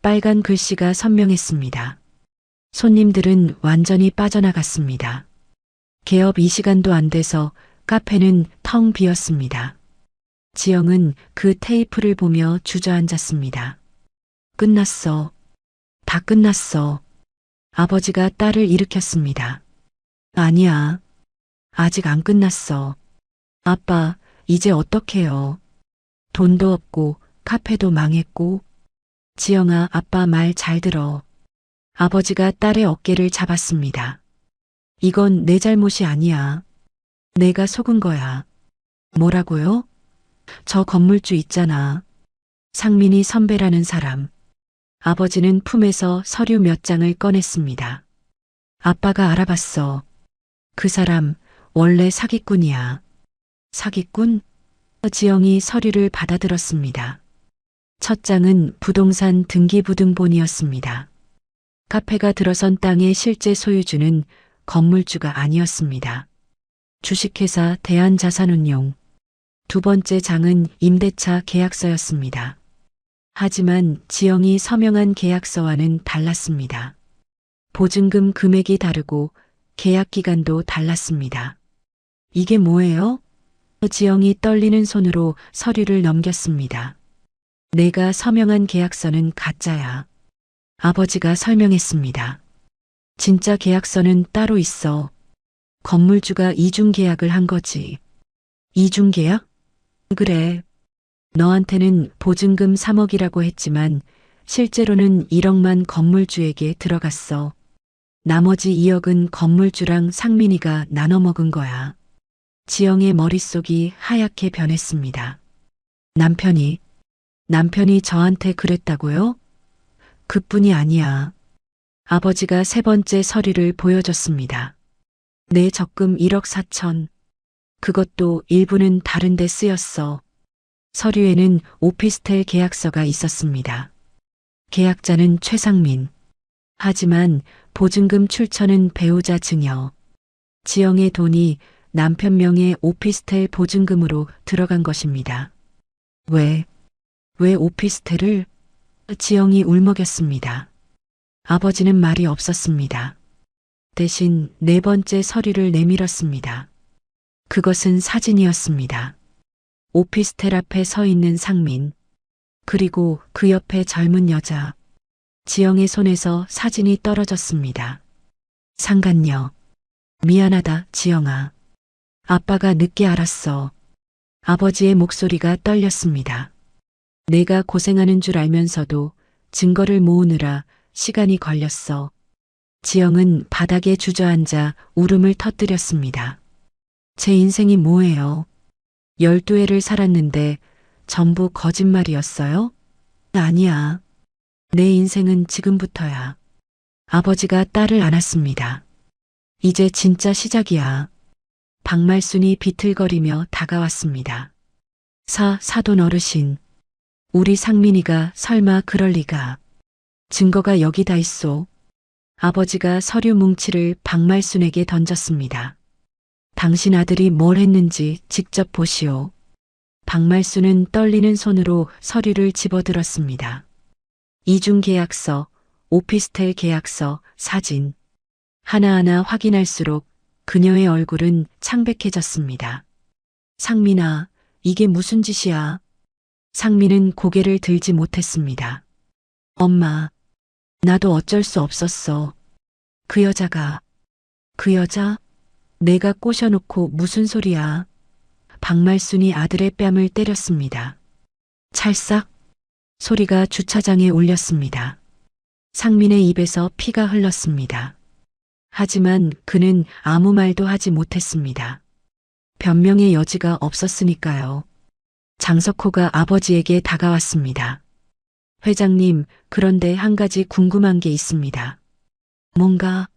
빨간 글씨가 선명했습니다. 손님들은 완전히 빠져나갔습니다. 개업 2시간도 안 돼서 카페는 텅 비었습니다. 지영은 그 테이프를 보며 주저앉았습니다. 끝났어. 다 끝났어. 아버지가 딸을 일으켰습니다. 아니야. 아직 안 끝났어. 아빠, 이제 어떡해요. 돈도 없고 카페도 망했고. 지영아, 아빠 말 잘 들어. 아버지가 딸의 어깨를 잡았습니다. 이건 내 잘못이 아니야. 내가 속은 거야. 뭐라고요? 저 건물주 있잖아. 상민이 선배라는 사람. 아버지는 품에서 서류 몇 장을 꺼냈습니다. 아빠가 알아봤어. 그 사람 원래 사기꾼이야. 사기꾼? 지영이 서류를 받아들었습니다. 첫 장은 부동산 등기부등본이었습니다. 카페가 들어선 땅의 실제 소유주는 건물주가 아니었습니다. 주식회사 대한자산운용. 두 번째 장은 임대차 계약서였습니다. 하지만 지영이 서명한 계약서와는 달랐습니다. 보증금 금액이 다르고 계약 기간도 달랐습니다. 이게 뭐예요? 지영이 떨리는 손으로 서류를 넘겼습니다. 내가 서명한 계약서는 가짜야. 아버지가 설명했습니다. 진짜 계약서는 따로 있어. 건물주가 이중 계약을 한 거지. 이중 계약? 그래. 너한테는 보증금 3억이라고 했지만 실제로는 1억만 건물주에게 들어갔어. 나머지 2억은 건물주랑 상민이가 나눠 먹은 거야. 지영의 머릿속이 하얗게 변했습니다. 남편이 저한테 그랬다고요? 그뿐이 아니야. 아버지가 세 번째 서류를 보여줬습니다. 내 적금 1억 4천. 그것도 일부는 다른 데 쓰였어. 서류에는 오피스텔 계약서가 있었습니다. 계약자는 최상민. 하지만 보증금 출처는 배우자 증여. 지영의 돈이 남편 명의 오피스텔 보증금으로 들어간 것입니다. 왜 오피스텔을? 지영이 울먹였습니다. 아버지는 말이 없었습니다. 대신 네 번째 서류를 내밀었습니다. 그것은 사진이었습니다. 오피스텔 앞에 서 있는 상민, 그리고 그 옆에 젊은 여자. 지영의 손에서 사진이 떨어졌습니다. 상간녀. 미안하다, 지영아. 아빠가 늦게 알았어. 아버지의 목소리가 떨렸습니다. 내가 고생하는 줄 알면서도 증거를 모으느라 시간이 걸렸어. 지영은 바닥에 주저앉아 울음을 터뜨렸습니다. 제 인생이 뭐예요? 12회를 살았는데 전부 거짓말이었어요? 아니야. 내 인생은 지금부터야. 아버지가 딸을 안았습니다. 이제 진짜 시작이야. 박말순이 비틀거리며 다가왔습니다. 사돈 어르신. 우리 상민이가 설마 그럴 리가. 증거가 여기 다 있소. 아버지가 서류 뭉치를 박말순에게 던졌습니다. 당신 아들이 뭘 했는지 직접 보시오. 박말순은 떨리는 손으로 서류를 집어들었습니다. 이중계약서, 오피스텔 계약서, 사진. 하나하나 확인할수록 그녀의 얼굴은 창백해졌습니다. 상민아, 이게 무슨 짓이야? 상민은 고개를 들지 못했습니다. 엄마, 나도 어쩔 수 없었어. 그 여자가, 그 여자? 내가 꼬셔놓고 무슨 소리야? 박말순이 아들의 뺨을 때렸습니다. 찰싹 소리가 주차장에 울렸습니다. 상민의 입에서 피가 흘렀습니다. 하지만 그는 아무 말도 하지 못했습니다. 변명의 여지가 없었으니까요. 장석호가 아버지에게 다가왔습니다. 회장님, 그런데 한 가지 궁금한 게 있습니다. 뭔가?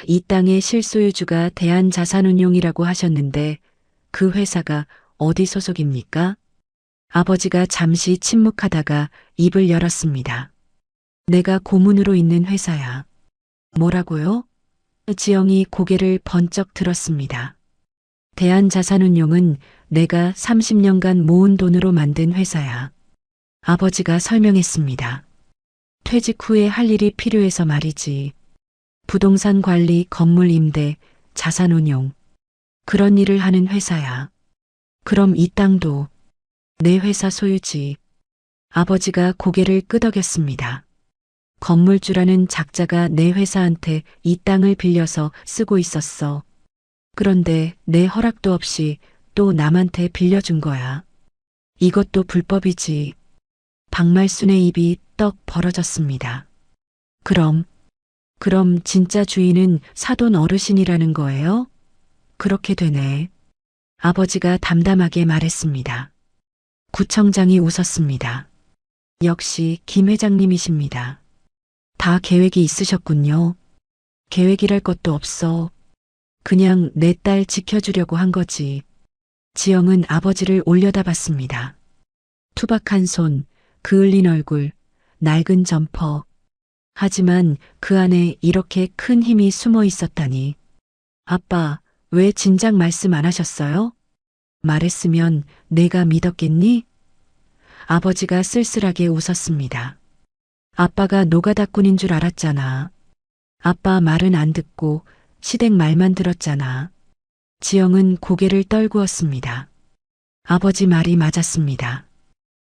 이 땅의 실소유주가 대한자산운용이라고 하셨는데 그 회사가 어디 소속입니까? 아버지가 잠시 침묵하다가 입을 열었습니다. 내가 고문으로 있는 회사야. 뭐라고요? 지영이 고개를 번쩍 들었습니다. 대한자산운용은 내가 30년간 모은 돈으로 만든 회사야. 아버지가 설명했습니다. 퇴직 후에 할 일이 필요해서 말이지. 부동산 관리, 건물 임대, 자산운용. 그런 일을 하는 회사야. 그럼 이 땅도 내 회사 소유지. 아버지가 고개를 끄덕였습니다. 건물주라는 작자가 내 회사한테 이 땅을 빌려서 쓰고 있었어. 그런데 내 허락도 없이 또 남한테 빌려준 거야. 이것도 불법이지. 박말순의 입이 떡 벌어졌습니다. 그럼 진짜 주인은 사돈 어르신이라는 거예요? 그렇게 되네. 아버지가 담담하게 말했습니다. 구청장이 웃었습니다. 역시 김 회장님이십니다. 다 계획이 있으셨군요. 계획이랄 것도 없어. 그냥 내 딸 지켜주려고 한 거지. 지영은 아버지를 올려다봤습니다. 투박한 손, 그을린 얼굴, 낡은 점퍼. 하지만 그 안에 이렇게 큰 힘이 숨어 있었다니. 아빠, 왜 진작 말씀 안 하셨어요? 말했으면 내가 믿었겠니? 아버지가 쓸쓸하게 웃었습니다. 아빠가 노가다꾼인 줄 알았잖아. 아빠 말은 안 듣고 시댁 말만 들었잖아. 지영은 고개를 떨구었습니다. 아버지 말이 맞았습니다.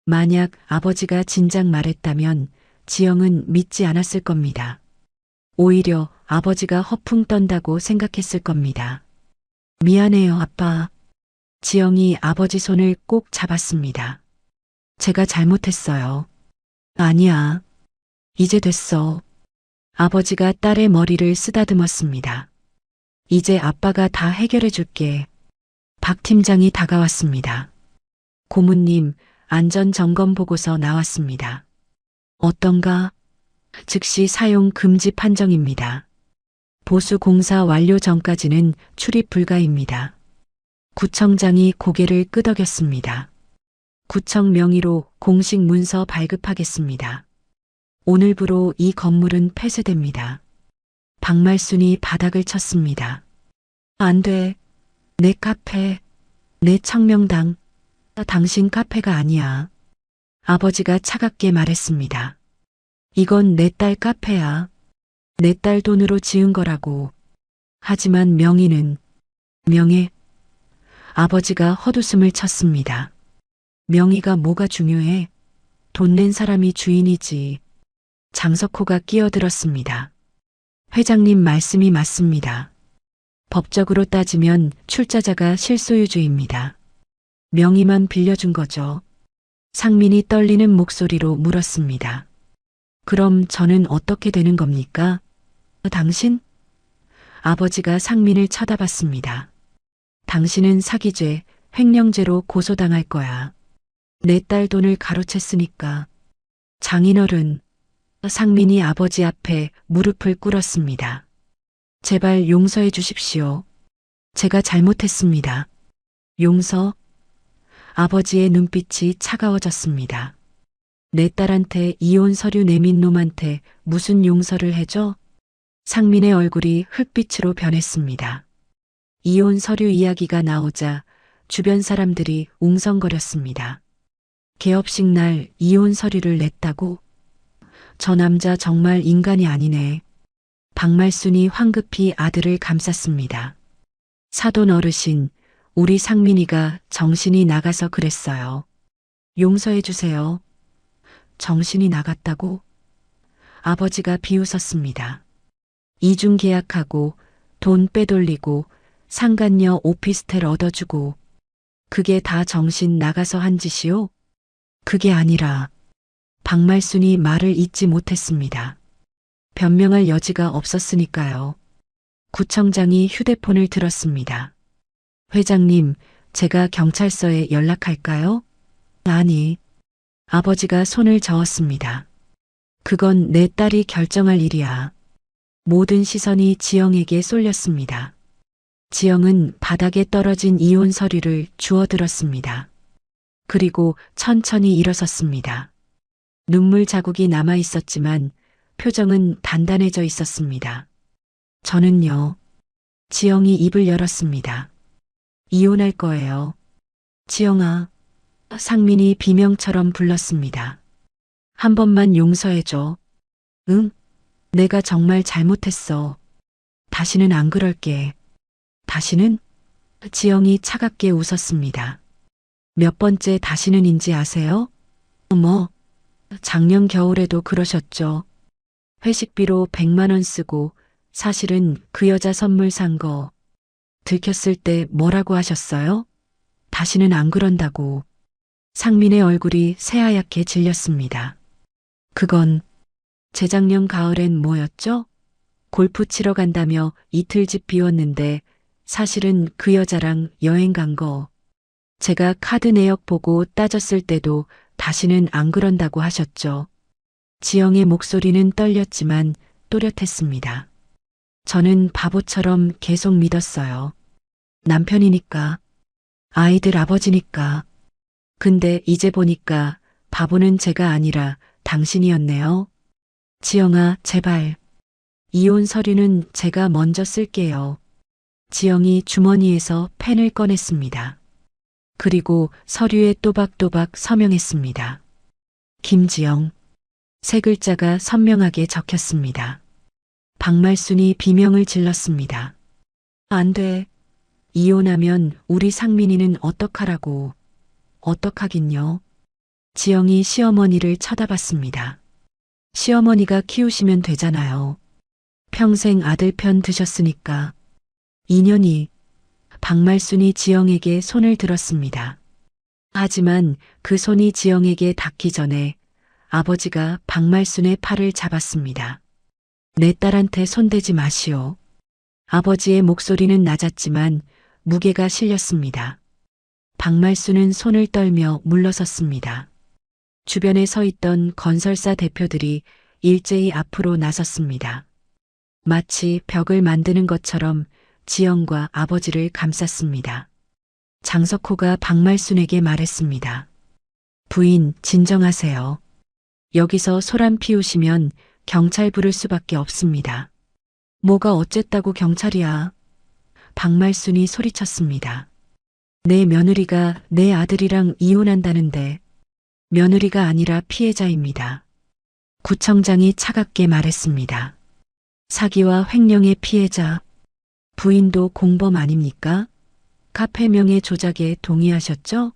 만약 아버지가 진작 말했다면 지영은 믿지 않았을 겁니다. 오히려 아버지가 허풍 떤다고 생각했을 겁니다. 미안해요, 아빠. 지영이 아버지 손을 꼭 잡았습니다. 제가 잘못했어요. 아니야. 이제 됐어. 아버지가 딸의 머리를 쓰다듬었습니다. 이제 아빠가 다 해결해 줄게. 박 팀장이 다가왔습니다. 고모님, 안전점검 보고서 나왔습니다. 어떤가? 즉시 사용 금지 판정입니다. 보수 공사 완료 전까지는 출입 불가입니다. 구청장이 고개를 끄덕였습니다. 구청 명의로 공식 문서 발급하겠습니다. 오늘부로 이 건물은 폐쇄됩니다. 박말순이 바닥을 쳤습니다. 안 돼. 내 카페, 내 청명당, 당신 카페가 아니야. 아버지가 차갑게 말했습니다. 이건 내 딸 카페야. 내 딸 돈으로 지은 거라고. 하지만 명의는, 명예. 아버지가 헛웃음을 쳤습니다. 명의가 뭐가 중요해? 돈 낸 사람이 주인이지. 장석호가 끼어들었습니다. 회장님 말씀이 맞습니다. 법적으로 따지면 출자자가 실소유주입니다. 명의만 빌려준 거죠. 상민이 떨리는 목소리로 물었습니다. 그럼 저는 어떻게 되는 겁니까? 당신? 아버지가 상민을 쳐다봤습니다. 당신은 사기죄, 횡령죄로 고소당할 거야. 내 딸 돈을 가로챘으니까. 장인어른, 상민이 아버지 앞에 무릎을 꿇었습니다. 제발 용서해 주십시오. 제가 잘못했습니다. 용서? 아버지의 눈빛이 차가워졌습니다. 내 딸한테 이혼 서류 내민 놈한테 무슨 용서를 해줘? 상민의 얼굴이 흙빛으로 변했습니다. 이혼 서류 이야기가 나오자 주변 사람들이 웅성거렸습니다. 개업식 날 이혼 서류를 냈다고? 저 남자 정말 인간이 아니네. 박말순이 황급히 아들을 감쌌습니다. 사돈 어르신, 우리 상민이가 정신이 나가서 그랬어요. 용서해 주세요. 정신이 나갔다고? 아버지가 비웃었습니다. 이중 계약하고 돈 빼돌리고 상간녀 오피스텔 얻어주고 그게 다 정신 나가서 한 짓이요? 그게 아니라 박말순이 말을 잇지 못했습니다. 변명할 여지가 없었으니까요. 구청장이 휴대폰을 들었습니다. 회장님, 제가 경찰서에 연락할까요? 아니. 아버지가 손을 저었습니다. 그건 내 딸이 결정할 일이야. 모든 시선이 지영에게 쏠렸습니다. 지영은 바닥에 떨어진 이혼 서류를 주워들었습니다. 그리고 천천히 일어섰습니다. 눈물 자국이 남아 있었지만 표정은 단단해져 있었습니다. 저는요. 지영이 입을 열었습니다. 이혼할 거예요. 지영아. 상민이 비명처럼 불렀습니다. 한 번만 용서해줘. 응? 내가 정말 잘못했어. 다시는 안 그럴게. 다시는? 지영이 차갑게 웃었습니다. 몇 번째 다시는인지 아세요? 뭐? 작년 겨울에도 그러셨죠. 회식비로 100만 원 쓰고 사실은 그 여자 선물 산 거 들켰을 때 뭐라고 하셨어요? 다시는 안 그런다고. 상민의 얼굴이 새하얗게 질렸습니다. 그건 재작년 가을엔 뭐였죠? 골프 치러 간다며 이틀 집 비웠는데 사실은 그 여자랑 여행 간 거. 제가 카드 내역 보고 따졌을 때도 다시는 안 그런다고 하셨죠. 지영의 목소리는 떨렸지만 또렷했습니다. 저는 바보처럼 계속 믿었어요. 남편이니까, 아이들 아버지니까. 근데 이제 보니까 바보는 제가 아니라 당신이었네요. 지영아, 제발. 이혼 서류는 제가 먼저 쓸게요. 지영이 주머니에서 펜을 꺼냈습니다. 그리고 서류에 또박또박 서명했습니다. 김지영. 세 글자가 선명하게 적혔습니다. 박말순이 비명을 질렀습니다. 안 돼. 이혼하면 우리 상민이는 어떡하라고. 어떡하긴요. 지영이 시어머니를 쳐다봤습니다. 시어머니가 키우시면 되잖아요. 평생 아들 편 드셨으니까. 인연이. 박말순이 지영에게 손을 들었습니다. 하지만 그 손이 지영에게 닿기 전에 아버지가 박말순의 팔을 잡았습니다. 내 딸한테 손대지 마시오. 아버지의 목소리는 낮았지만 무게가 실렸습니다. 박말순은 손을 떨며 물러섰습니다. 주변에 서 있던 건설사 대표들이 일제히 앞으로 나섰습니다. 마치 벽을 만드는 것처럼 지영과 아버지를 감쌌습니다. 장석호가 박말순에게 말했습니다. 부인, 진정하세요. 여기서 소란 피우시면 경찰 부를 수밖에 없습니다. 뭐가 어쨌다고 경찰이야. 박말순이 소리쳤습니다. 내 며느리가 내 아들이랑 이혼한다는데 며느리가 아니라 피해자입니다. 구청장이 차갑게 말했습니다. 사기와 횡령의 피해자. 부인도 공범 아닙니까? 카페명의 조작에 동의하셨죠?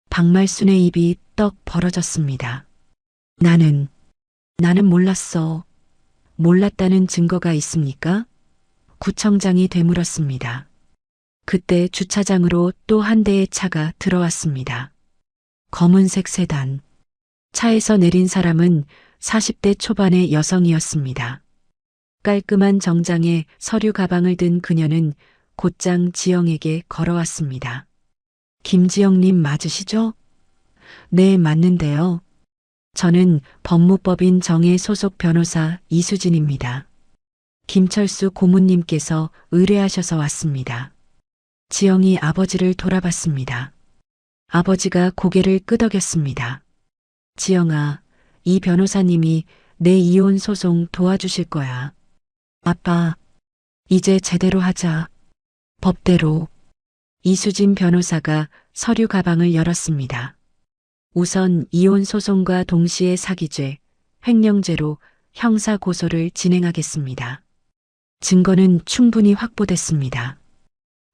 박말순의 입이 떡 벌어졌습니다. 나는 몰랐어. 몰랐다는 증거가 있습니까? 구청장이 되물었습니다. 그때 주차장으로 또 한 대의 차가 들어왔습니다. 검은색 세단. 차에서 내린 사람은 40대 초반의 여성이었습니다. 깔끔한 정장에 서류 가방을 든 그녀는 곧장 지영에게 걸어왔습니다. 김지영님 맞으시죠? 네, 맞는데요. 저는 법무법인 정의 소속 변호사 이수진입니다. 김철수 고문님께서 의뢰하셔서 왔습니다. 지영이 아버지를 돌아봤습니다. 아버지가 고개를 끄덕였습니다. 지영아, 이 변호사님이 내 이혼 소송 도와주실 거야. 아빠, 이제 제대로 하자. 법대로. 이수진 변호사가 서류 가방을 열었습니다. 우선 이혼 소송과 동시에 사기죄, 횡령죄로 형사 고소를 진행하겠습니다. 증거는 충분히 확보됐습니다.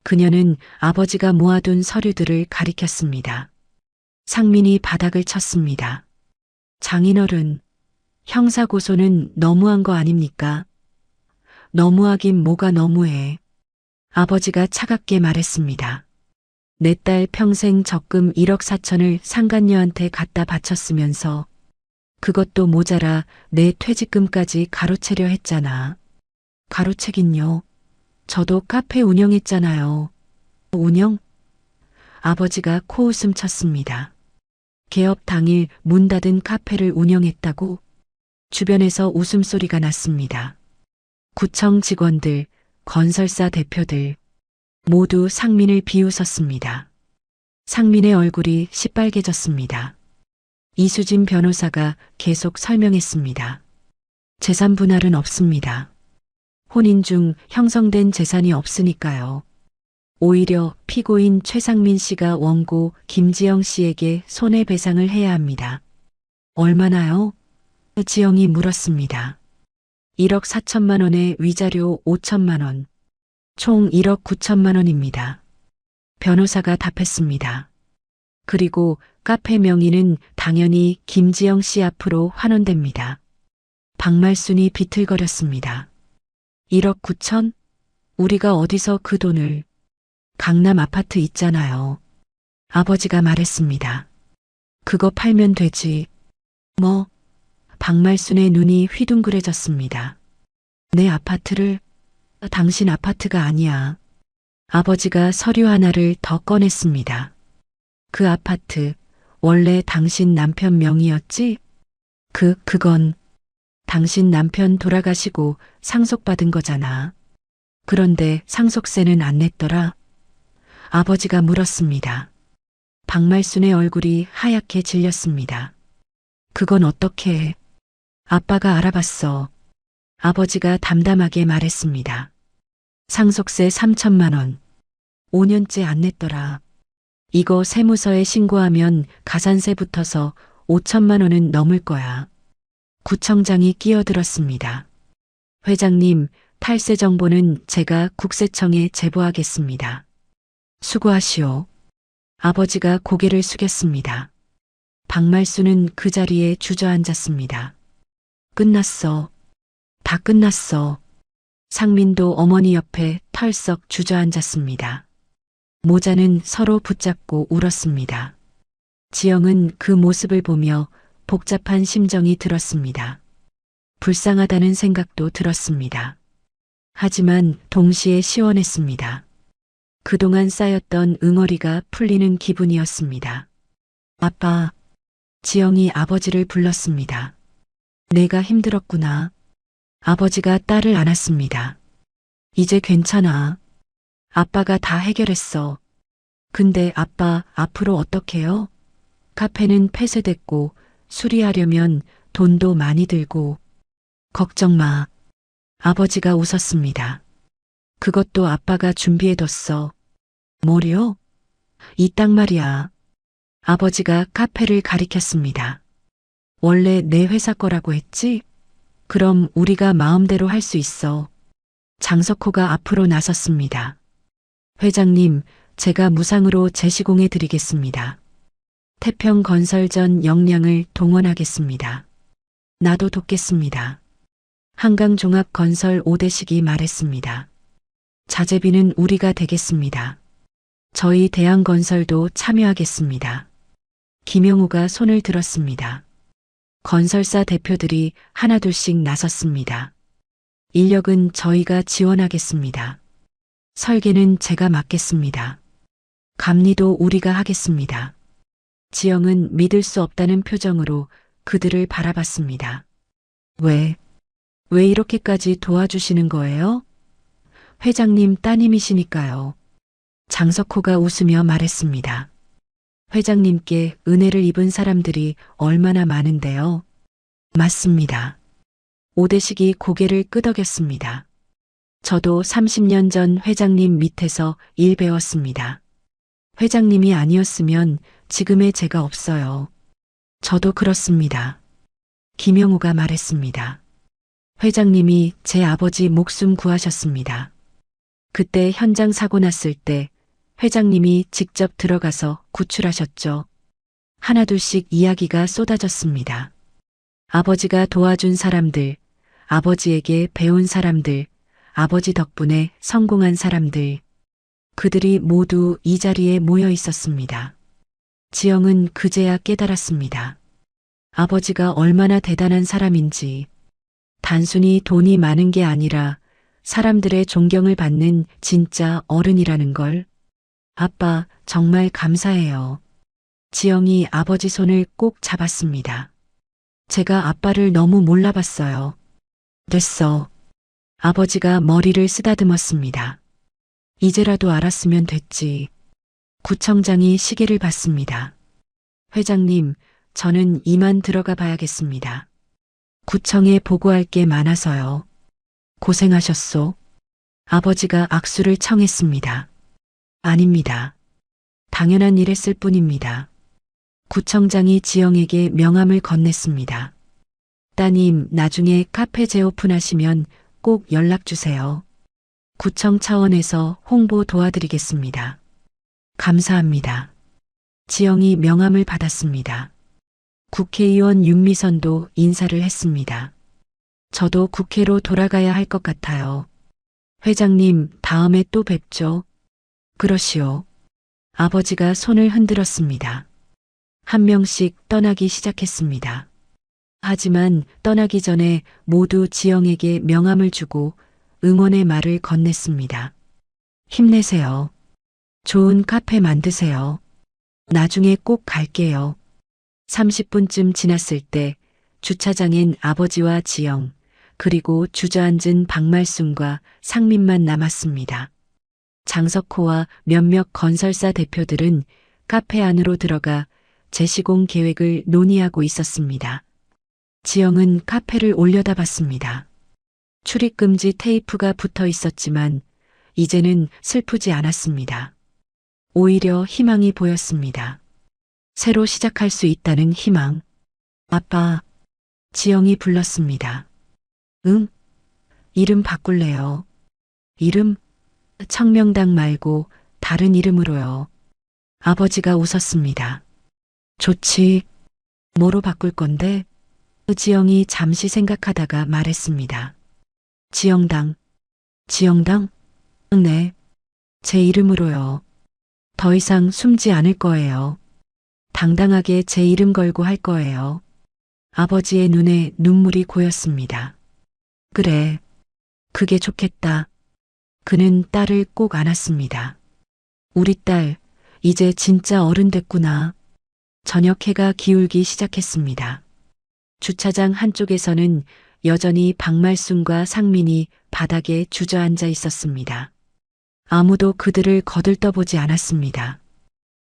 그녀는 아버지가 모아둔 서류들을 가리켰습니다. 상민이 바닥을 쳤습니다. 장인어른, 형사 고소는 너무한 거 아닙니까? 너무하긴 뭐가 너무해. 아버지가 차갑게 말했습니다. 내 딸 평생 적금 1억 4천을 상간녀한테 갖다 바쳤으면서 그것도 모자라 내 퇴직금까지 가로채려 했잖아. 가로채긴요. 저도 카페 운영했잖아요. 운영? 아버지가 코웃음 쳤습니다. 개업 당일 문 닫은 카페를 운영했다고? 주변에서 웃음소리가 났습니다. 구청 직원들, 건설사 대표들 모두 상민을 비웃었습니다. 상민의 얼굴이 시빨개졌습니다. 이수진 변호사가 계속 설명했습니다. 재산 분할은 없습니다. 혼인 중 형성된 재산이 없으니까요. 오히려 피고인 최상민 씨가 원고 김지영 씨에게 손해배상을 해야 합니다. 얼마나요? 지영이 물었습니다. 1억 4천만 원에 위자료 5천만 원, 총 1억 9천만 원입니다. 변호사가 답했습니다. 그리고 카페 명의는 당연히 김지영 씨 앞으로 환원됩니다. 박말순이 비틀거렸습니다. 1억 9천? 우리가 어디서 그 돈을? 강남 아파트 있잖아요. 아버지가 말했습니다. 그거 팔면 되지. 뭐? 박말순의 눈이 휘둥그레졌습니다. 내 아파트를? 당신 아파트가 아니야. 아버지가 서류 하나를 더 꺼냈습니다. 그 아파트 원래 당신 남편 명의였지? 그건 당신 남편 돌아가시고 상속받은 거잖아. 그런데 상속세는 안 냈더라? 아버지가 물었습니다. 박말순의 얼굴이 하얗게 질렸습니다. 그건 어떻게 해? 아빠가 알아봤어. 아버지가 담담하게 말했습니다. 상속세 3천만 원. 5년째 안 냈더라. 이거 세무서에 신고하면 가산세 붙어서 5천만 원은 넘을 거야. 구청장이 끼어들었습니다. 회장님, 탈세 정보는 제가 국세청에 제보하겠습니다. 수고하시오. 아버지가 고개를 숙였습니다. 박말순은 그 자리에 주저앉았습니다. 끝났어. 다 끝났어. 상민도 어머니 옆에 털썩 주저앉았습니다. 모자는 서로 붙잡고 울었습니다. 지영은 그 모습을 보며 복잡한 심정이 들었습니다. 불쌍하다는 생각도 들었습니다. 하지만 동시에 시원했습니다. 그동안 쌓였던 응어리가 풀리는 기분이었습니다. 아빠, 지영이 아버지를 불렀습니다. 내가 힘들었구나. 아버지가 딸을 안았습니다. 이제 괜찮아. 아빠가 다 해결했어. 근데 아빠 앞으로 어떡해요? 카페는 폐쇄됐고 수리하려면 돈도 많이 들고. 걱정 마. 아버지가 웃었습니다. 그것도 아빠가 준비해뒀어. 뭐요? 이 딱 말이야. 아버지가 카페를 가리켰습니다. 원래 내 회사 거라고 했지? 그럼 우리가 마음대로 할 수 있어. 장석호가 앞으로 나섰습니다. 회장님, 제가 무상으로 재시공해 드리겠습니다. 태평건설 전 역량을 동원하겠습니다. 나도 돕겠습니다. 한강종합건설 5대식이 말했습니다. 자재비는 우리가 되겠습니다. 저희 대한건설도 참여하겠습니다. 김영우가 손을 들었습니다. 건설사 대표들이 하나둘씩 나섰습니다. 인력은 저희가 지원하겠습니다. 설계는 제가 맡겠습니다. 감리도 우리가 하겠습니다. 지영은 믿을 수 없다는 표정으로 그들을 바라봤습니다. 왜 이렇게까지 도와주시는 거예요? 회장님 따님이시니까요. 장석호가 웃으며 말했습니다. 회장님께 은혜를 입은 사람들이 얼마나 많은데요. 맞습니다. 오대식이 고개를 끄덕였습니다. 저도 30년 전 회장님 밑에서 일 배웠습니다. 회장님이 아니었으면 지금의 제가 없어요. 저도 그렇습니다. 김영우가 말했습니다. 회장님이 제 아버지 목숨 구하셨습니다. 그때 현장 사고 났을 때 회장님이 직접 들어가서 구출하셨죠. 하나둘씩 이야기가 쏟아졌습니다. 아버지가 도와준 사람들, 아버지에게 배운 사람들, 아버지 덕분에 성공한 사람들, 그들이 모두 이 자리에 모여 있었습니다. 지영은 그제야 깨달았습니다. 아버지가 얼마나 대단한 사람인지, 단순히 돈이 많은 게 아니라 사람들의 존경을 받는 진짜 어른이라는 걸. 아빠, 정말 감사해요. 지영이 아버지 손을 꼭 잡았습니다. 제가 아빠를 너무 몰라봤어요. 됐어. 아버지가 머리를 쓰다듬었습니다. 이제라도 알았으면 됐지. 구청장이 시계를 봤습니다. 회장님, 저는 이만 들어가 봐야겠습니다. 구청에 보고할 게 많아서요. 고생하셨소. 아버지가 악수를 청했습니다. 아닙니다. 당연한 일했을 뿐입니다. 구청장이 지영에게 명함을 건넸습니다. 따님, 나중에 카페 재오픈하시면 꼭 연락 주세요. 구청 차원에서 홍보 도와드리겠습니다. 감사합니다. 지영이 명함을 받았습니다. 국회의원 윤미선도 인사를 했습니다. 저도 국회로 돌아가야 할 것 같아요. 회장님, 다음에 또 뵙죠. 그러시오. 아버지가 손을 흔들었습니다. 한 명씩 떠나기 시작했습니다. 하지만 떠나기 전에 모두 지영에게 명함을 주고 응원의 말을 건넸습니다. 힘내세요. 좋은 카페 만드세요. 나중에 꼭 갈게요. 30분쯤 지났을 때 주차장엔 아버지와 지영, 그리고 주저앉은 박말순과 상민만 남았습니다. 장석호와 몇몇 건설사 대표들은 카페 안으로 들어가 재시공 계획을 논의하고 있었습니다. 지영은 카페를 올려다봤습니다. 출입금지 테이프가 붙어 있었지만 이제는 슬프지 않았습니다. 오히려 희망이 보였습니다. 새로 시작할 수 있다는 희망. 아빠, 지영이 불렀습니다. 응? 이름 바꿀래요. 이름? 청명당 말고 다른 이름으로요. 아버지가 웃었습니다. 좋지. 뭐로 바꿀 건데? 지영이 잠시 생각하다가 말했습니다. 지영당. 지영당? 네. 제 이름으로요. 더 이상 숨지 않을 거예요. 당당하게 제 이름 걸고 할 거예요. 아버지의 눈에 눈물이 고였습니다. 그래. 그게 좋겠다. 그는 딸을 꼭 안았습니다. 우리 딸, 이제 진짜 어른 됐구나. 저녁 해가 기울기 시작했습니다. 주차장 한쪽에서는 여전히 박말순과 상민이 바닥에 주저앉아 있었습니다. 아무도 그들을 거들떠보지 않았습니다.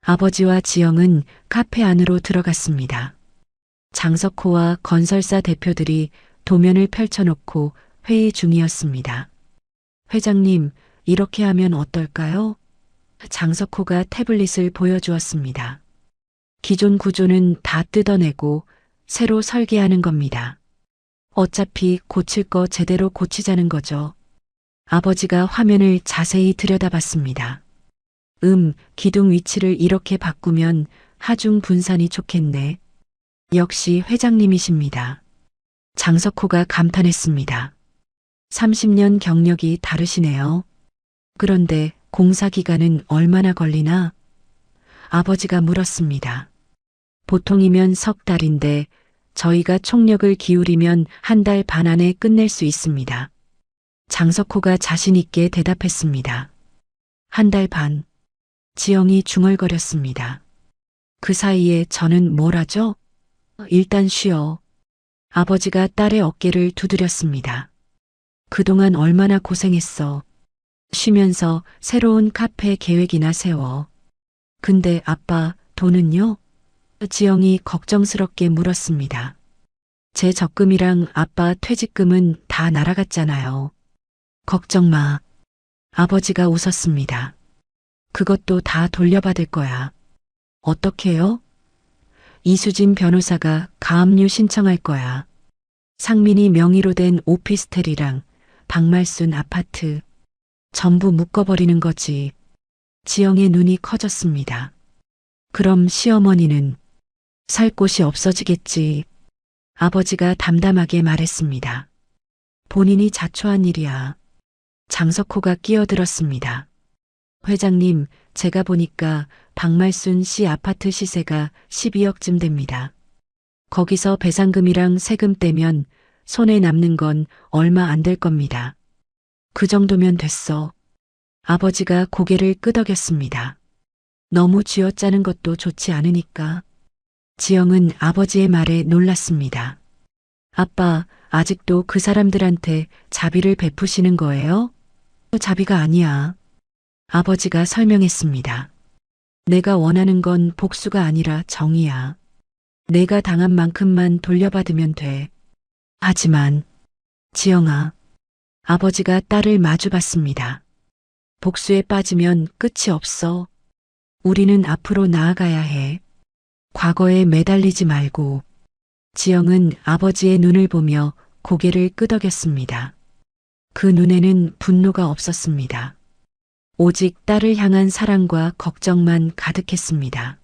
아버지와 지영은 카페 안으로 들어갔습니다. 장석호와 건설사 대표들이 도면을 펼쳐놓고 회의 중이었습니다. 회장님, 이렇게 하면 어떨까요? 장석호가 태블릿을 보여주었습니다. 기존 구조는 다 뜯어내고 새로 설계하는 겁니다. 어차피 고칠 거 제대로 고치자는 거죠. 아버지가 화면을 자세히 들여다봤습니다. 기둥 위치를 이렇게 바꾸면 하중 분산이 좋겠네. 역시 회장님이십니다. 장석호가 감탄했습니다. 30년 경력이 다르시네요. 그런데 공사 기간은 얼마나 걸리나? 아버지가 물었습니다. 보통이면 석 달인데 저희가 총력을 기울이면 한 달 반 안에 끝낼 수 있습니다. 장석호가 자신 있게 대답했습니다. 한 달 반. 지영이 중얼거렸습니다. 그 사이에 저는 뭘 하죠? 일단 쉬어. 아버지가 딸의 어깨를 두드렸습니다. 그동안 얼마나 고생했어. 쉬면서 새로운 카페 계획이나 세워. 근데 아빠, 돈은요? 지영이 걱정스럽게 물었습니다. 제 적금이랑 아빠 퇴직금은 다 날아갔잖아요. 걱정 마. 아버지가 웃었습니다. 그것도 다 돌려받을 거야. 어떻게요? 이수진 변호사가 가압류 신청할 거야. 상민이 명의로 된 오피스텔이랑 박말순 아파트 전부 묶어버리는 거지. 지영의 눈이 커졌습니다. 그럼 시어머니는 살 곳이 없어지겠지. 아버지가 담담하게 말했습니다. 본인이 자초한 일이야. 장석호가 끼어들었습니다. 회장님, 제가 보니까 박말순 씨 아파트 시세가 12억쯤 됩니다. 거기서 배상금이랑 세금 떼면 손에 남는 건 얼마 안 될 겁니다. 그 정도면 됐어. 아버지가 고개를 끄덕였습니다. 너무 쥐어짜는 것도 좋지 않으니까. 지영은 아버지의 말에 놀랐습니다. 아빠, 아직도 그 사람들한테 자비를 베푸시는 거예요? 자비가 아니야. 아버지가 설명했습니다. 내가 원하는 건 복수가 아니라 정의야. 내가 당한 만큼만 돌려받으면 돼. 하지만, 지영아, 아버지가 딸을 마주봤습니다. 복수에 빠지면 끝이 없어. 우리는 앞으로 나아가야 해. 과거에 매달리지 말고. 지영은 아버지의 눈을 보며 고개를 끄덕였습니다. 그 눈에는 분노가 없었습니다. 오직 딸을 향한 사랑과 걱정만 가득했습니다.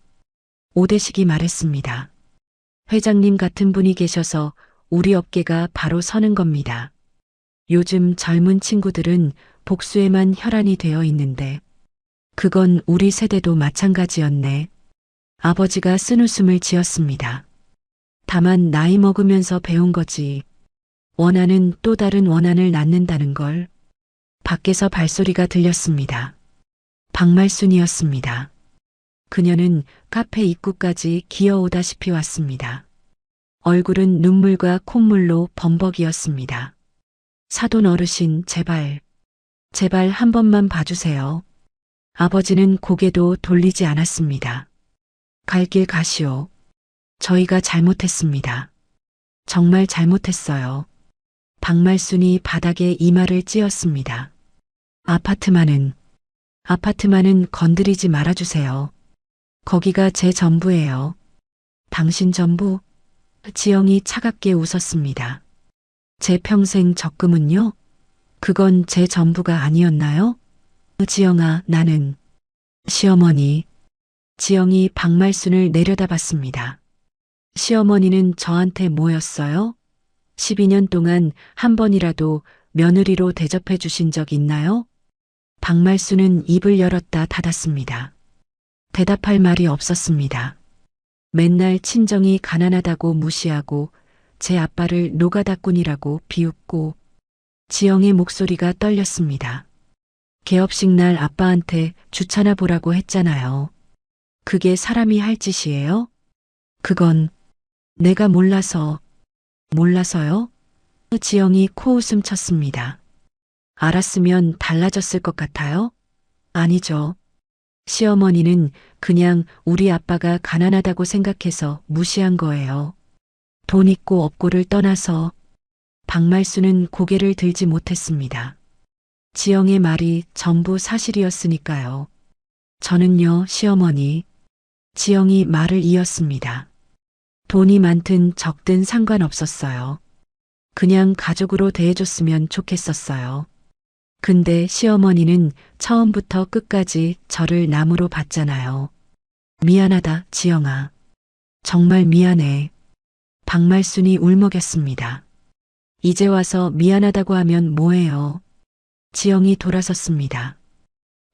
오대식이 말했습니다. 회장님 같은 분이 계셔서 우리 업계가 바로 서는 겁니다. 요즘 젊은 친구들은 복수에만 혈안이 되어 있는데 그건 우리 세대도 마찬가지였네. 아버지가 쓴웃음을 지었습니다. 다만 나이 먹으면서 배운 거지. 원한은 또 다른 원한을 낳는다는 걸. 밖에서 발소리가 들렸습니다. 박말순이었습니다. 그녀는 카페 입구까지 기어오다시피 왔습니다. 얼굴은 눈물과 콧물로 범벅이었습니다. 사돈 어르신, 제발 한 번만 봐주세요. 아버지는 고개도 돌리지 않았습니다. 갈 길 가시오. 저희가 잘못했습니다. 정말 잘못했어요. 박말순이 바닥에 이마를 찧었습니다. 아파트만은 건드리지 말아주세요. 거기가 제 전부예요. 당신 전부? 지영이 차갑게 웃었습니다. 제 평생 적금은요? 그건 제 전부가 아니었나요? 지영아, 나는 시어머니. 지영이 박말순을 내려다봤습니다. 시어머니는 저한테 뭐였어요? 12년 동안 한 번이라도 며느리로 대접해 주신 적 있나요? 박말순은 입을 열었다 닫았습니다. 대답할 말이 없었습니다. 맨날 친정이 가난하다고 무시하고 제 아빠를 노가다꾼이라고 비웃고. 지영의 목소리가 떨렸습니다. 개업식 날 아빠한테 주차나 보라고 했잖아요. 그게 사람이 할 짓이에요? 그건 내가 몰라서요? 지영이 코웃음 쳤습니다. 알았으면 달라졌을 것 같아요? 아니죠. 시어머니는 그냥 우리 아빠가 가난하다고 생각해서 무시한 거예요. 돈 있고 없고를 떠나서. 박말순은 고개를 들지 못했습니다. 지영의 말이 전부 사실이었으니까요. 저는요, 시어머니. 지영이 말을 이었습니다. 돈이 많든 적든 상관없었어요. 그냥 가족으로 대해줬으면 좋겠었어요. 근데 시어머니는 처음부터 끝까지 저를 남으로 봤잖아요. 미안하다, 지영아. 정말 미안해. 박말순이 울먹였습니다. 이제 와서 미안하다고 하면 뭐해요? 지영이 돌아섰습니다.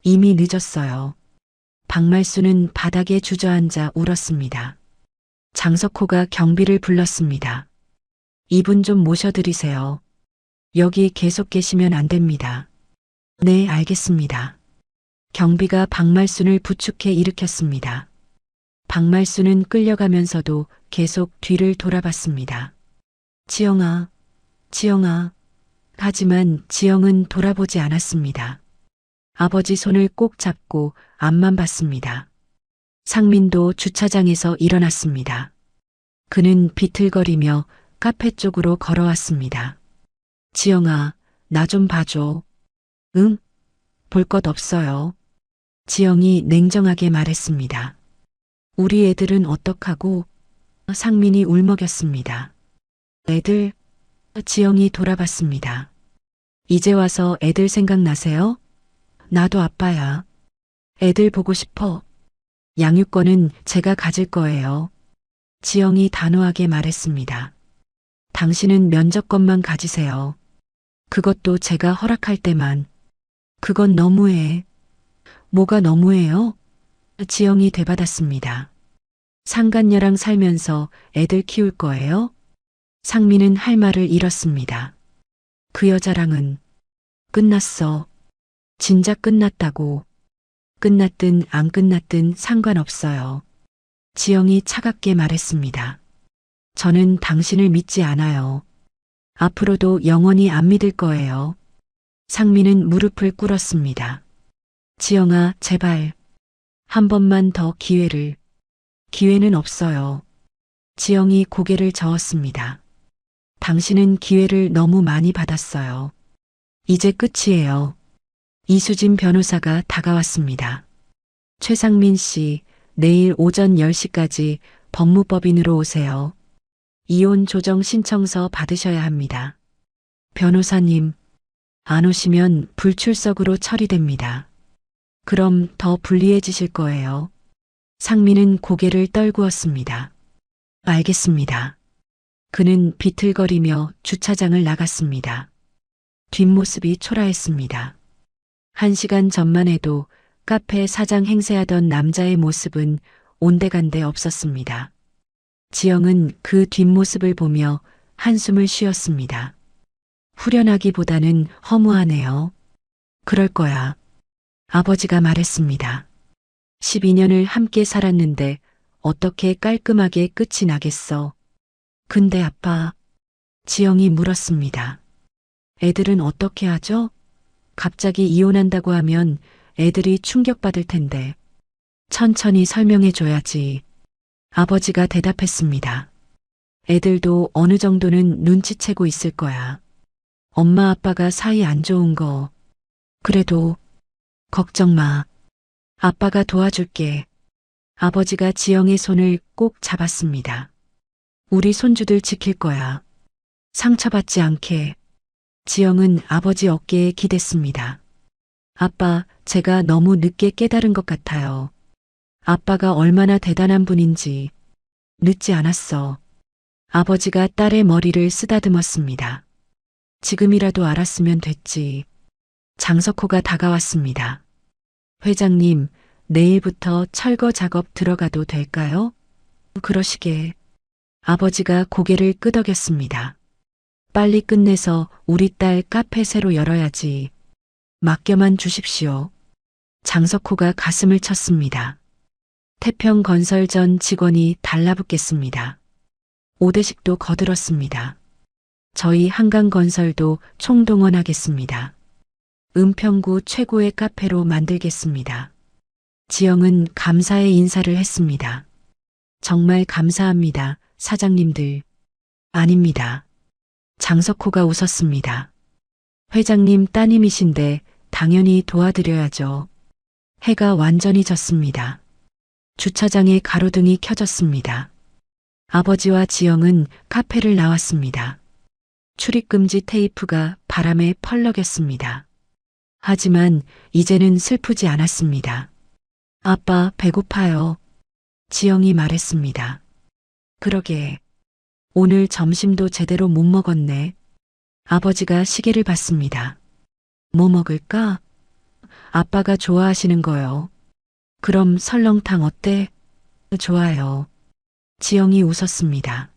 이미 늦었어요. 박말순은 바닥에 주저앉아 울었습니다. 장석호가 경비를 불렀습니다. 이분 좀 모셔드리세요. 여기 계속 계시면 안 됩니다. 네, 알겠습니다. 경비가 박말순을 부축해 일으켰습니다. 박말순은 끌려가면서도 계속 뒤를 돌아봤습니다. 지영아. 하지만 지영은 돌아보지 않았습니다. 아버지 손을 꼭 잡고 앞만 봤습니다. 상민도 주차장에서 일어났습니다. 그는 비틀거리며 카페 쪽으로 걸어왔습니다. 지영아, 나 좀 봐줘. 응? 볼 것 없어요. 지영이 냉정하게 말했습니다. 우리 애들은 어떡하고? 상민이 울먹였습니다. 애들? 지영이 돌아봤습니다. 이제 와서 애들 생각나세요? 나도 아빠야. 애들 보고 싶어. 양육권은 제가 가질 거예요. 지영이 단호하게 말했습니다. 당신은 면접권만 가지세요. 그것도 제가 허락할 때만. 그건 너무해. 뭐가 너무해요? 지영이 되받았습니다. 상간녀랑 살면서 애들 키울 거예요? 상미는 할 말을 잃었습니다. 그 여자랑은 끝났어. 진작 끝났다고. 끝났든 안 끝났든 상관없어요. 지영이 차갑게 말했습니다. 저는 당신을 믿지 않아요. 앞으로도 영원히 안 믿을 거예요. 상미는 무릎을 꿇었습니다. 지영아, 제발. 한 번만 더 기회를. 기회는 없어요. 지영이 고개를 저었습니다. 당신은 기회를 너무 많이 받았어요. 이제 끝이에요. 이수진 변호사가 다가왔습니다. 최상민 씨, 내일 오전 10시까지 법무법인으로 오세요. 이혼 조정 신청서 받으셔야 합니다. 변호사님, 안 오시면 불출석으로 처리됩니다. 그럼 더 불리해지실 거예요. 상민은 고개를 떨구었습니다. 알겠습니다. 그는 비틀거리며 주차장을 나갔습니다. 뒷모습이 초라했습니다. 1시간 전만 해도 카페 사장 행세하던 남자의 모습은 온데간데 없었습니다. 지영은 그 뒷모습을 보며 한숨을 쉬었습니다. 후련하기보다는 허무하네요. 그럴 거야. 아버지가 말했습니다. 12년을 함께 살았는데 어떻게 깔끔하게 끝이 나겠어. 근데 아빠, 지영이 물었습니다. 애들은 어떻게 하죠? 갑자기 이혼한다고 하면 애들이 충격받을 텐데. 천천히 설명해 줘야지. 아버지가 대답했습니다. 애들도 어느 정도는 눈치채고 있을 거야. 엄마 아빠가 사이 안 좋은 거. 그래도 걱정 마. 아빠가 도와줄게. 아버지가 지영의 손을 꼭 잡았습니다. 우리 손주들 지킬 거야. 상처받지 않게. 지영은 아버지 어깨에 기댔습니다. 아빠, 제가 너무 늦게 깨달은 것 같아요. 아빠가 얼마나 대단한 분인지. 늦지 않았어. 아버지가 딸의 머리를 쓰다듬었습니다. 지금이라도 알았으면 됐지. 장석호가 다가왔습니다. 회장님, 내일부터 철거 작업 들어가도 될까요? 그러시게. 아버지가 고개를 끄덕였습니다. 빨리 끝내서 우리 딸 카페 새로 열어야지. 맡겨만 주십시오. 장석호가 가슴을 쳤습니다. 태평건설 전 직원이 달라붙겠습니다. 오대식도 거들었습니다. 저희 한강건설도 총동원하겠습니다. 은평구 최고의 카페로 만들겠습니다. 지영은 감사의 인사를 했습니다. 정말 감사합니다, 사장님들. 아닙니다. 장석호가 웃었습니다. 회장님 따님이신데 당연히 도와드려야죠. 해가 완전히 졌습니다. 주차장에 가로등이 켜졌습니다. 아버지와 지영은 카페를 나왔습니다. 출입금지 테이프가 바람에 펄럭였습니다. 하지만 이제는 슬프지 않았습니다. 아빠, 배고파요. 지영이 말했습니다. 그러게. 오늘 점심도 제대로 못 먹었네. 아버지가 시계를 봤습니다. 뭐 먹을까? 아빠가 좋아하시는 거요. 그럼 설렁탕 어때? 좋아요. 지영이 웃었습니다.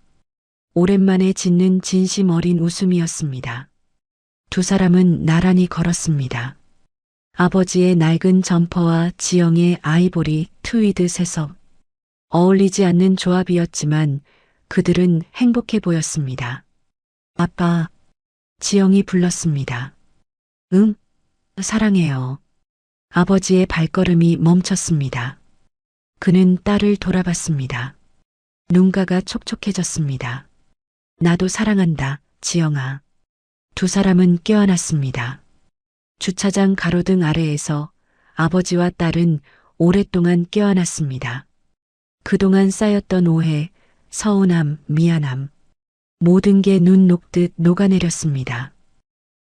오랜만에 짓는 진심 어린 웃음이었습니다. 두 사람은 나란히 걸었습니다. 아버지의 낡은 점퍼와 지영의 아이보리 트위드 새석. 어울리지 않는 조합이었지만 그들은 행복해 보였습니다. 아빠, 지영이 불렀습니다. 응? 사랑해요. 아버지의 발걸음이 멈췄습니다. 그는 딸을 돌아봤습니다. 눈가가 촉촉해졌습니다. 나도 사랑한다, 지영아. 두 사람은 껴안았습니다. 주차장 가로등 아래에서 아버지와 딸은 오랫동안 껴안았습니다. 그동안 쌓였던 오해, 서운함, 미안함. 모든 게 눈 녹듯 녹아내렸습니다.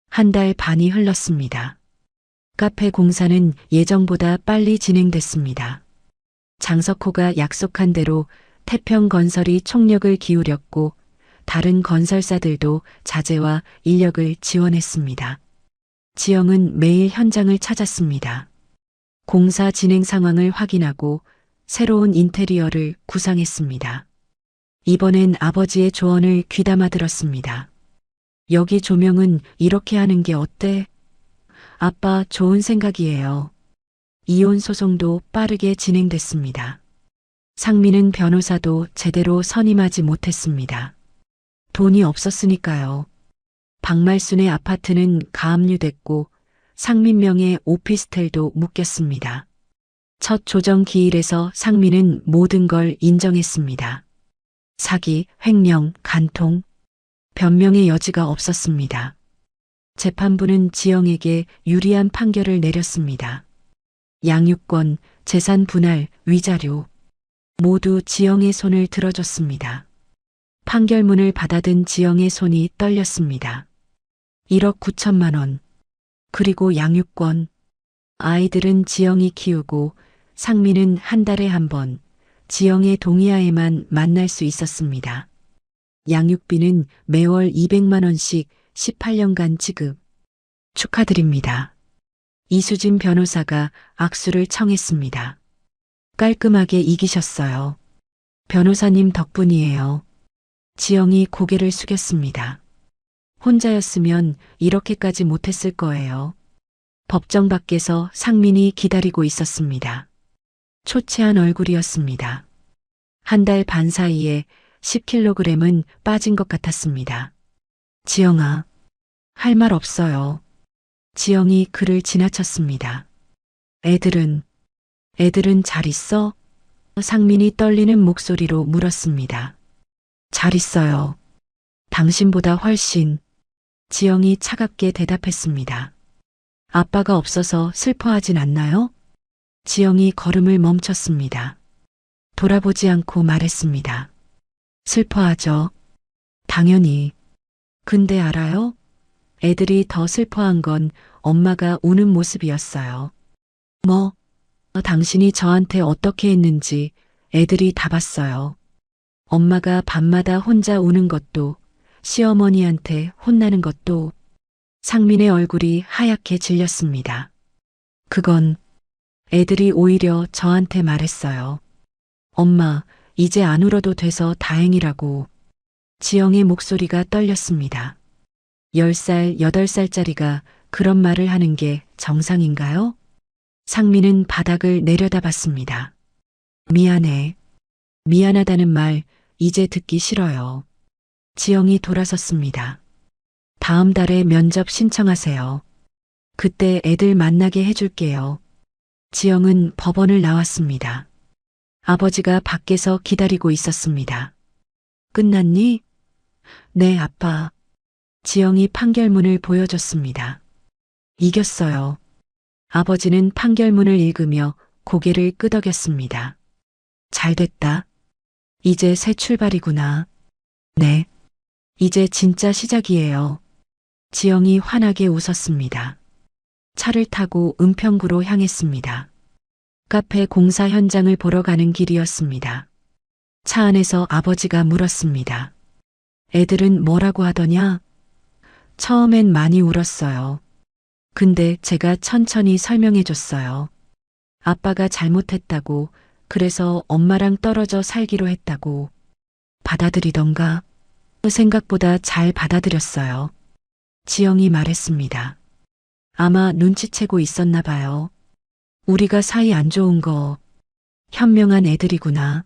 한 달 반이 흘렀습니다. 카페 공사는 예정보다 빨리 진행됐습니다. 장석호가 약속한 대로 태평건설이 총력을 기울였고 다른 건설사들도 자재와 인력을 지원했습니다. 지영은 매일 현장을 찾았습니다. 공사 진행 상황을 확인하고 새로운 인테리어를 구상했습니다. 이번엔 아버지의 조언을 귀담아 들었습니다. 여기 조명은 이렇게 하는 게 어때? 아빠, 좋은 생각이에요. 이혼 소송도 빠르게 진행됐습니다. 상민은 변호사도 제대로 선임하지 못했습니다. 돈이 없었으니까요. 박말순의 아파트는 가압류됐고 상민명의 오피스텔도 묶였습니다. 첫 조정 기일에서 상민은 모든 걸 인정했습니다. 사기, 횡령, 간통, 변명의 여지가 없었습니다. 재판부는 지영에게 유리한 판결을 내렸습니다. 양육권, 재산 분할, 위자료 모두 지영의 손을 들어줬습니다. 판결문을 받아든 지영의 손이 떨렸습니다. 1억 9천만 원. 그리고 양육권. 아이들은 지영이 키우고 상민은 한 달에 한 번 지영의 동의하에만 만날 수 있었습니다. 양육비는 매월 200만 원씩 18년간 지급. 축하드립니다. 이수진 변호사가 악수를 청했습니다. 깔끔하게 이기셨어요. 변호사님 덕분이에요. 지영이 고개를 숙였습니다. 혼자였으면 이렇게까지 못했을 거예요. 법정 밖에서 상민이 기다리고 있었습니다. 초췌한 얼굴이었습니다. 한 달 반 사이에 10kg은 빠진 것 같았습니다. 지영아, 할 말 없어요. 지영이 그를 지나쳤습니다. 애들은 잘 있어? 상민이 떨리는 목소리로 물었습니다. 잘 있어요. 당신보다 훨씬. 지영이 차갑게 대답했습니다. 아빠가 없어서 슬퍼하진 않나요? 지영이 걸음을 멈췄습니다. 돌아보지 않고 말했습니다. 슬퍼하죠. 당연히. 근데 알아요? 애들이 더 슬퍼한 건 엄마가 우는 모습이었어요. 뭐? 당신이 저한테 어떻게 했는지 애들이 다 봤어요. 엄마가 밤마다 혼자 우는 것도, 시어머니한테 혼나는 것도. 상민의 얼굴이 하얗게 질렸습니다. 그건 애들이 오히려 저한테 말했어요. 엄마, 이제 안 울어도 돼서 다행이라고. 지영의 목소리가 떨렸습니다. 10살, 8살짜리가 그런 말을 하는 게 정상인가요? 상민은 바닥을 내려다봤습니다. 미안해. 미안하다는 말 이제 듣기 싫어요. 지영이 돌아섰습니다. 다음 달에 면접 신청하세요. 그때 애들 만나게 해줄게요. 지영은 법원을 나왔습니다. 아버지가 밖에서 기다리고 있었습니다. 끝났니? 네, 아빠. 지영이 판결문을 보여줬습니다. 이겼어요. 아버지는 판결문을 읽으며 고개를 끄덕였습니다. 잘 됐다. 이제 새 출발이구나. 네. 이제 진짜 시작이에요. 지영이 환하게 웃었습니다. 차를 타고 은평구로 향했습니다. 카페 공사 현장을 보러 가는 길이었습니다. 차 안에서 아버지가 물었습니다. 애들은 뭐라고 하더냐? 처음엔 많이 울었어요. 근데 제가 천천히 설명해 줬어요. 아빠가 잘못했다고, 그래서 엄마랑 떨어져 살기로 했다고. 받아들이던가? 생각보다 잘 받아들였어요. 지영이 말했습니다. 아마 눈치채고 있었나 봐요. 우리가 사이 안 좋은 거. 현명한 애들이구나.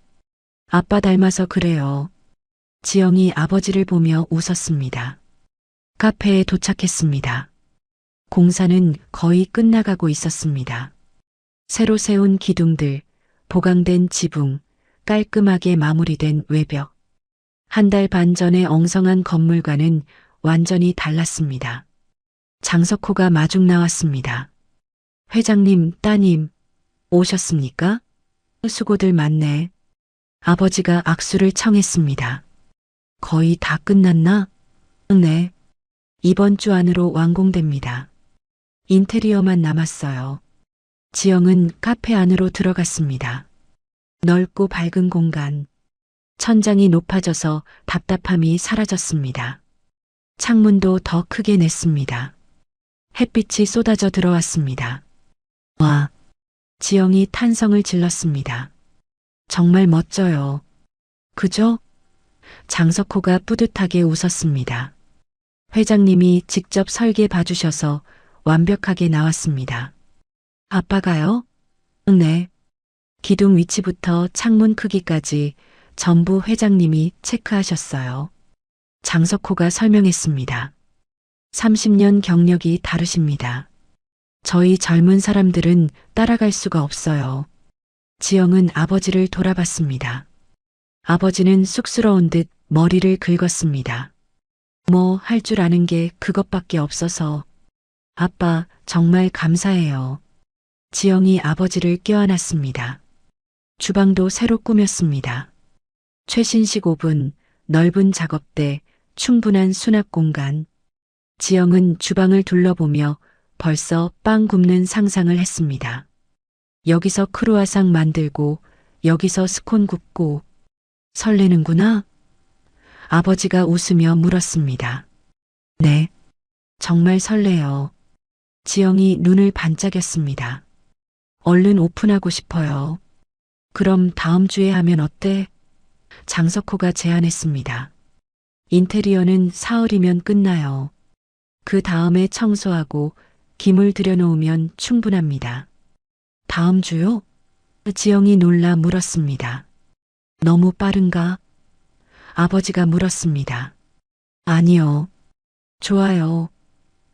아빠 닮아서 그래요. 지영이 아버지를 보며 웃었습니다. 카페에 도착했습니다. 공사는 거의 끝나가고 있었습니다. 새로 세운 기둥들, 보강된 지붕, 깔끔하게 마무리된 외벽. 한 달 반 전의 엉성한 건물과는 완전히 달랐습니다. 장석호가 마중 나왔습니다. 회장님, 따님, 오셨습니까? 수고들 많네. 아버지가 악수를 청했습니다. 거의 다 끝났나? 네. 이번 주 안으로 완공됩니다. 인테리어만 남았어요. 지영은 카페 안으로 들어갔습니다. 넓고 밝은 공간. 천장이 높아져서 답답함이 사라졌습니다. 창문도 더 크게 냈습니다. 햇빛이 쏟아져 들어왔습니다. 와, 지영이 탄성을 질렀습니다. 정말 멋져요. 그죠? 장석호가 뿌듯하게 웃었습니다. 회장님이 직접 설계 봐주셔서 완벽하게 나왔습니다. 아빠가요? 네. 기둥 위치부터 창문 크기까지 전부 회장님이 체크하셨어요. 장석호가 설명했습니다. 30년 경력이 다르십니다. 저희 젊은 사람들은 따라갈 수가 없어요. 지영은 아버지를 돌아봤습니다. 아버지는 쑥스러운 듯 머리를 긁었습니다. 뭐 할 줄 아는 게 그것밖에 없어서. 아빠, 정말 감사해요. 지영이 아버지를 껴안았습니다. 주방도 새로 꾸몄습니다. 최신식 오븐, 넓은 작업대, 충분한 수납 공간. 지영은 주방을 둘러보며 벌써 빵 굽는 상상을 했습니다. 여기서 크루아상 만들고 여기서 스콘 굽고. 설레는구나? 아버지가 웃으며 물었습니다. 네, 정말 설레요. 지영이 눈을 반짝였습니다. 얼른 오픈하고 싶어요. 그럼 다음 주에 하면 어때? 장석호가 제안했습니다. 인테리어는 사흘이면 끝나요. 그 다음에 청소하고 김을 들여놓으면 충분합니다. 다음 주요? 지영이 놀라 물었습니다. 너무 빠른가? 아버지가 물었습니다. 아니요. 좋아요.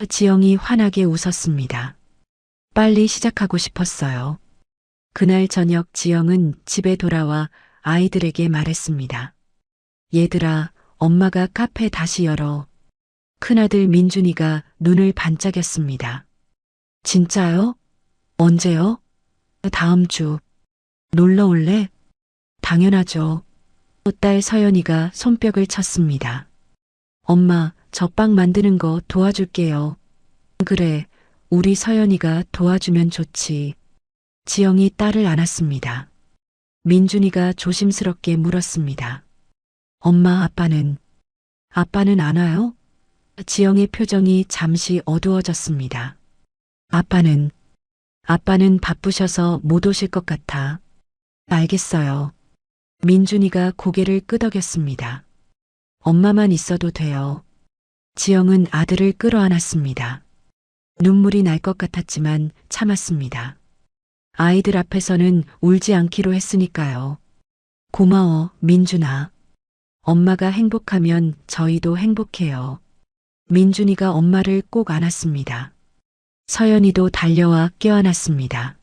지영이 환하게 웃었습니다. 빨리 시작하고 싶었어요. 그날 저녁 지영은 집에 돌아와 아이들에게 말했습니다. 얘들아, 엄마가 카페 다시 열어. 큰아들 민준이가 눈을 반짝였습니다. 진짜요? 언제요? 다음 주. 놀러 올래? 당연하죠. 딸 서연이가 손뼉을 쳤습니다. 엄마, 저 빵 만드는 거 도와줄게요. 그래, 우리 서연이가 도와주면 좋지. 지영이 딸을 안았습니다. 민준이가 조심스럽게 물었습니다. 엄마, 아빠는? 아빠는 안 와요? 지영의 표정이 잠시 어두워졌습니다. 아빠는 바쁘셔서 못 오실 것 같아. 알겠어요. 민준이가 고개를 끄덕였습니다. 엄마만 있어도 돼요. 지영은 아들을 끌어안았습니다. 눈물이 날 것 같았지만 참았습니다. 아이들 앞에서는 울지 않기로 했으니까요. 고마워, 민준아. 엄마가 행복하면 저희도 행복해요. 민준이가 엄마를 꼭 안았습니다. 서연이도 달려와 껴안았습니다.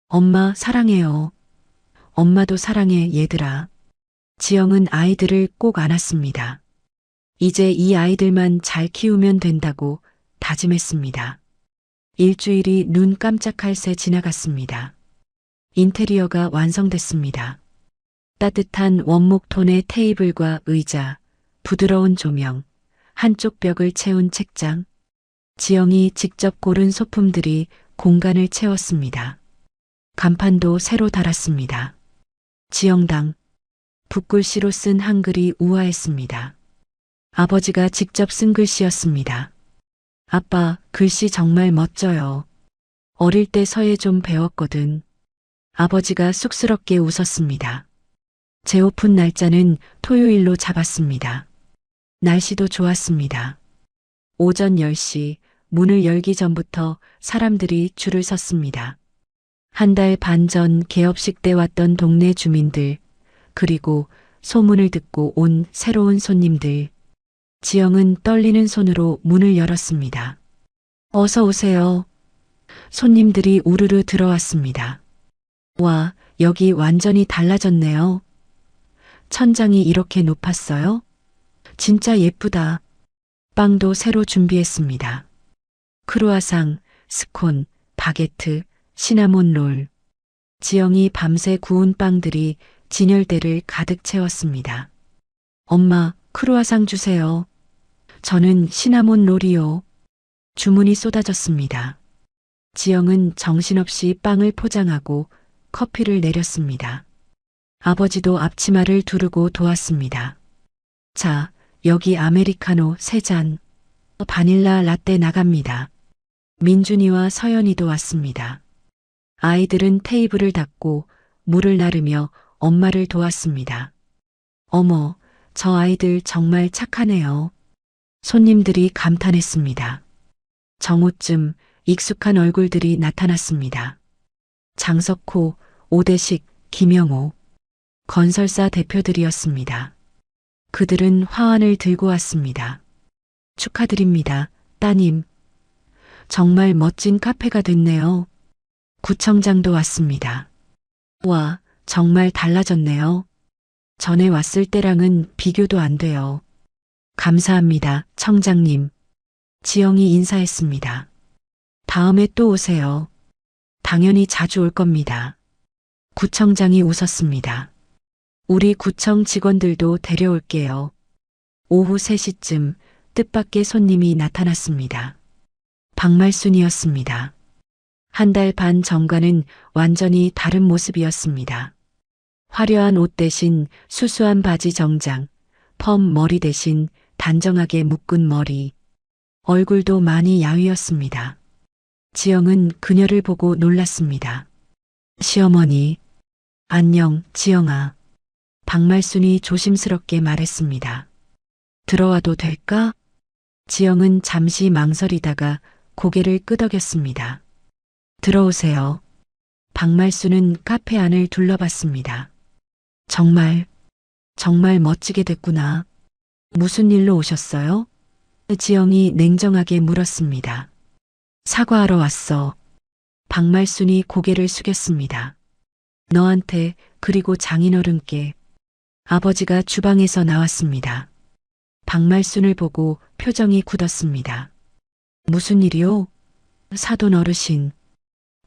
엄마 사랑해요. 엄마도 사랑해, 얘들아. 지영은 아이들을 꼭 안았습니다. 이제 이 아이들만 잘 키우면 된다고 다짐했습니다. 일주일이 눈 깜짝할 새 지나갔습니다. 인테리어가 완성됐습니다. 따뜻한 원목 톤의 테이블과 의자, 부드러운 조명, 한쪽 벽을 채운 책장. 지영이 직접 고른 소품들이 공간을 채웠습니다. 간판도 새로 달았습니다. 지영당, 붓글씨로 쓴 한글이 우아했습니다. 아버지가 직접 쓴 글씨였습니다. 아빠, 글씨 정말 멋져요. 어릴 때 서예 좀 배웠거든. 아버지가 쑥스럽게 웃었습니다. 재오픈 날짜는 토요일로 잡았습니다. 날씨도 좋았습니다. 오전 10시 문을 열기 전부터 사람들이 줄을 섰습니다. 한 달 반 전 개업식 때 왔던 동네 주민들, 그리고 소문을 듣고 온 새로운 손님들. 지영은 떨리는 손으로 문을 열었습니다. 어서 오세요. 손님들이 우르르 들어왔습니다. 와, 여기 완전히 달라졌네요. 천장이 이렇게 높았어요? 진짜 예쁘다. 빵도 새로 준비했습니다. 크루아상, 스콘, 바게트, 시나몬 롤. 지영이 밤새 구운 빵들이 진열대를 가득 채웠습니다. 엄마, 크루아상 주세요. 저는 시나몬 롤이요. 주문이 쏟아졌습니다. 지영은 정신없이 빵을 포장하고 커피를 내렸습니다. 아버지도 앞치마를 두르고 도왔습니다. 자, 여기 아메리카노 3잔, 바닐라 라떼 나갑니다. 민준이와 서연이도 왔습니다. 아이들은 테이블을 닦고 물을 나르며 엄마를 도왔습니다. 어머, 저 아이들 정말 착하네요. 손님들이 감탄했습니다. 정오쯤 익숙한 얼굴들이 나타났습니다. 장석호, 오대식, 김영호, 건설사 대표들이었습니다. 그들은 화환을 들고 왔습니다. 축하드립니다, 따님. 정말 멋진 카페가 됐네요. 구청장도 왔습니다. 와, 정말 달라졌네요. 전에 왔을 때랑은 비교도 안 돼요. 감사합니다, 청장님. 지영이 인사했습니다. 다음에 또 오세요. 당연히 자주 올 겁니다. 구청장이 웃었습니다. 우리 구청 직원들도 데려올게요. 오후 3시쯤 뜻밖의 손님이 나타났습니다. 박말순이었습니다. 한 달 반 전과는 완전히 다른 모습이었습니다. 화려한 옷 대신 수수한 바지 정장, 펌 머리 대신 단정하게 묶은 머리, 얼굴도 많이 야위었습니다. 지영은 그녀를 보고 놀랐습니다. 시어머니, 안녕, 지영아. 박말순이 조심스럽게 말했습니다. 들어와도 될까? 지영은 잠시 망설이다가 고개를 끄덕였습니다. 들어오세요. 박말순은 카페 안을 둘러봤습니다. 정말 멋지게 됐구나. 무슨 일로 오셨어요? 지영이 냉정하게 물었습니다. 사과하러 왔어. 박말순이 고개를 숙였습니다. 너한테 그리고 장인어른께. 아버지가 주방에서 나왔습니다. 박말순을 보고 표정이 굳었습니다. 무슨 일이요? 사돈 어르신.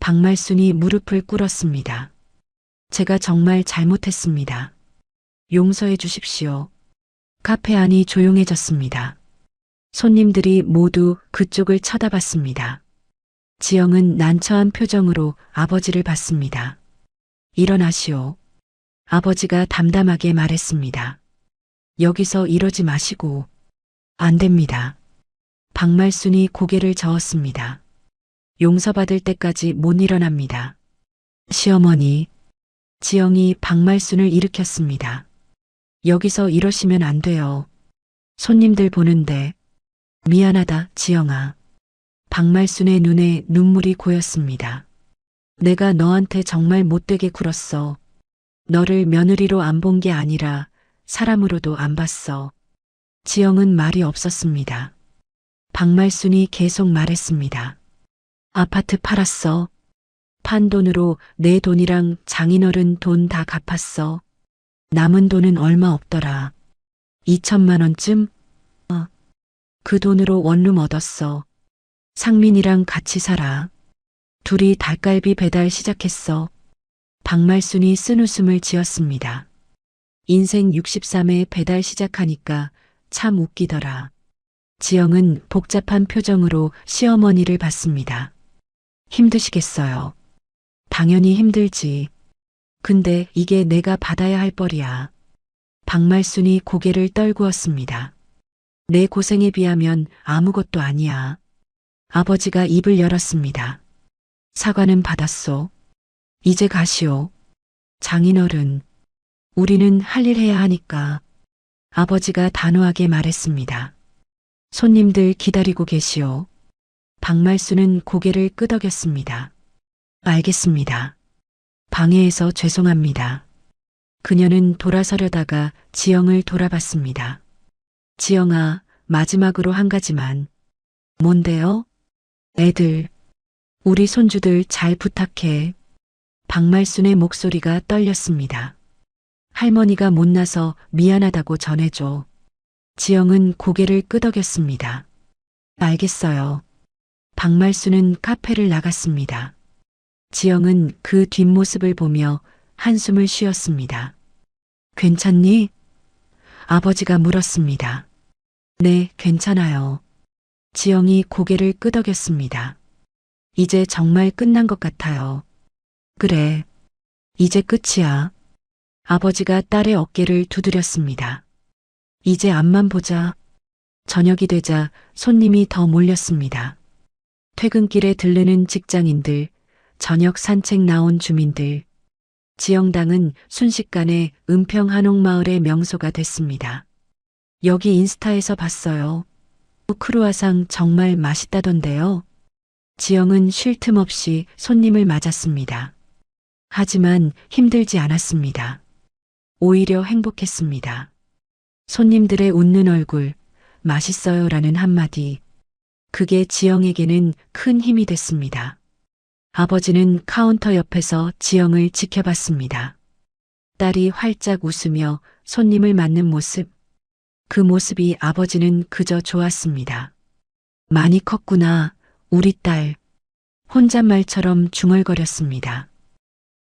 박말순이 무릎을 꿇었습니다. 제가 정말 잘못했습니다. 용서해 주십시오. 카페 안이 조용해졌습니다. 손님들이 모두 그쪽을 쳐다봤습니다. 지영은 난처한 표정으로 아버지를 봤습니다. 일어나시오. 아버지가 담담하게 말했습니다. 여기서 이러지 마시고. 안 됩니다. 박말순이 고개를 저었습니다. 용서받을 때까지 못 일어납니다. 시어머니. 지영이 박말순을 일으켰습니다. 여기서 이러시면 안 돼요. 손님들 보는데. 미안하다, 지영아. 박말순의 눈에 눈물이 고였습니다. 내가 너한테 정말 못되게 굴었어. 너를 며느리로 안 본 게 아니라 사람으로도 안 봤어. 지영은 말이 없었습니다. 박말순이 계속 말했습니다. 아파트 팔았어. 판 돈으로 내 돈이랑 장인어른 돈 다 갚았어. 남은 돈은 얼마 없더라. 2천만 원쯤? 그 돈으로 원룸 얻었어. 상민이랑 같이 살아. 둘이 닭갈비 배달 시작했어. 박말순이 쓴웃음을 지었습니다. 인생 63에 배달 시작하니까 참 웃기더라. 지영은 복잡한 표정으로 시어머니를 봤습니다. 힘드시겠어요. 당연히 힘들지. 근데 이게 내가 받아야 할 뻘이야. 박말순이 고개를 떨구었습니다. 내 고생에 비하면 아무것도 아니야. 아버지가 입을 열었습니다. 사과는 받았소. 이제 가시오. 장인어른, 우리는 할 일 해야 하니까. 아버지가 단호하게 말했습니다. 손님들 기다리고 계시오. 박말순은 고개를 끄덕였습니다. 알겠습니다. 방해해서 죄송합니다. 그녀는 돌아서려다가 지영을 돌아봤습니다. 지영아, 마지막으로 한 가지만. 뭔데요? 애들, 우리 손주들 잘 부탁해. 박말순의 목소리가 떨렸습니다. 할머니가 못나서 미안하다고 전해줘. 지영은 고개를 끄덕였습니다. 알겠어요. 박말순은 카페를 나갔습니다. 지영은 그 뒷모습을 보며 한숨을 쉬었습니다. 괜찮니? 아버지가 물었습니다. 네, 괜찮아요. 지영이 고개를 끄덕였습니다. 이제 정말 끝난 것 같아요. 그래. 이제 끝이야. 아버지가 딸의 어깨를 두드렸습니다. 이제 앞만 보자. 저녁이 되자 손님이 더 몰렸습니다. 퇴근길에 들르는 직장인들, 저녁 산책 나온 주민들. 지영당은 순식간에 은평 한옥마을의 명소가 됐습니다. 여기 인스타에서 봤어요. 크루아상 정말 맛있다던데요. 지영은 쉴 틈 없이 손님을 맞았습니다. 하지만 힘들지 않았습니다. 오히려 행복했습니다. 손님들의 웃는 얼굴, 맛있어요라는 한마디. 그게 지영에게는 큰 힘이 됐습니다. 아버지는 카운터 옆에서 지영을 지켜봤습니다. 딸이 활짝 웃으며 손님을 맞는 모습. 그 모습이 아버지는 그저 좋았습니다. 많이 컸구나, 우리 딸. 혼잣말처럼 중얼거렸습니다.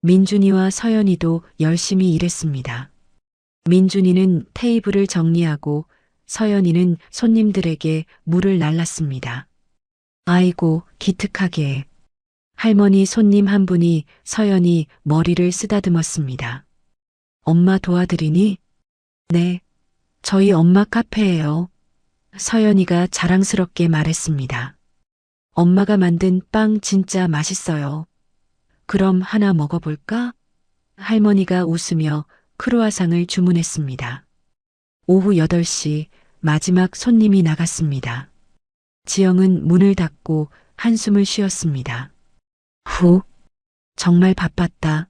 민준이와 서연이도 열심히 일했습니다. 민준이는 테이블을 정리하고 서연이는 손님들에게 물을 날랐습니다. 아이고, 기특하게. 할머니 손님 한 분이 서연이 머리를 쓰다듬었습니다. 엄마 도와드리니? 네, 저희 엄마 카페예요. 서연이가 자랑스럽게 말했습니다. 엄마가 만든 빵 진짜 맛있어요. 그럼 하나 먹어볼까? 할머니가 웃으며 크루아상을 주문했습니다. 오후 8시 마지막 손님이 나갔습니다. 지영은 문을 닫고 한숨을 쉬었습니다. 후, 정말 바빴다.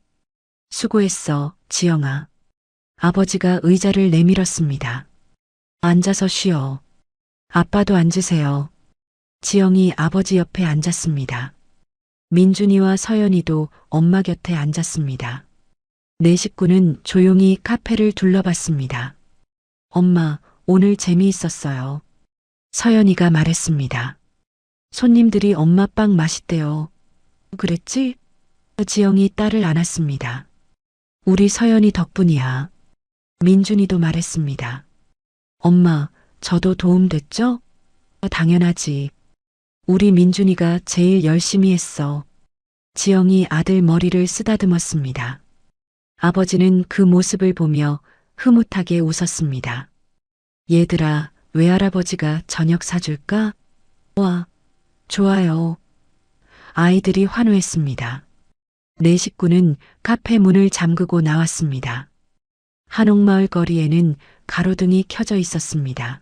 수고했어, 지영아. 아버지가 의자를 내밀었습니다. 앉아서 쉬어. 아빠도 앉으세요. 지영이 아버지 옆에 앉았습니다. 민준이와 서연이도 엄마 곁에 앉았습니다. 네 식구는 조용히 카페를 둘러봤습니다. 엄마, 오늘 재미있었어요. 서연이가 말했습니다. 손님들이 엄마 빵 맛있대요. 그랬지? 지영이 딸을 안았습니다. 우리 서연이 덕분이야. 민준이도 말했습니다. 엄마, 저도 도움됐죠? 당연하지. 우리 민준이가 제일 열심히 했어. 지영이 아들 머리를 쓰다듬었습니다. 아버지는 그 모습을 보며 흐뭇하게 웃었습니다. 얘들아, 외할아버지가 저녁 사줄까? 와, 좋아요. 아이들이 환호했습니다. 네 식구는 카페 문을 잠그고 나왔습니다. 한옥마을 거리에는 가로등이 켜져 있었습니다.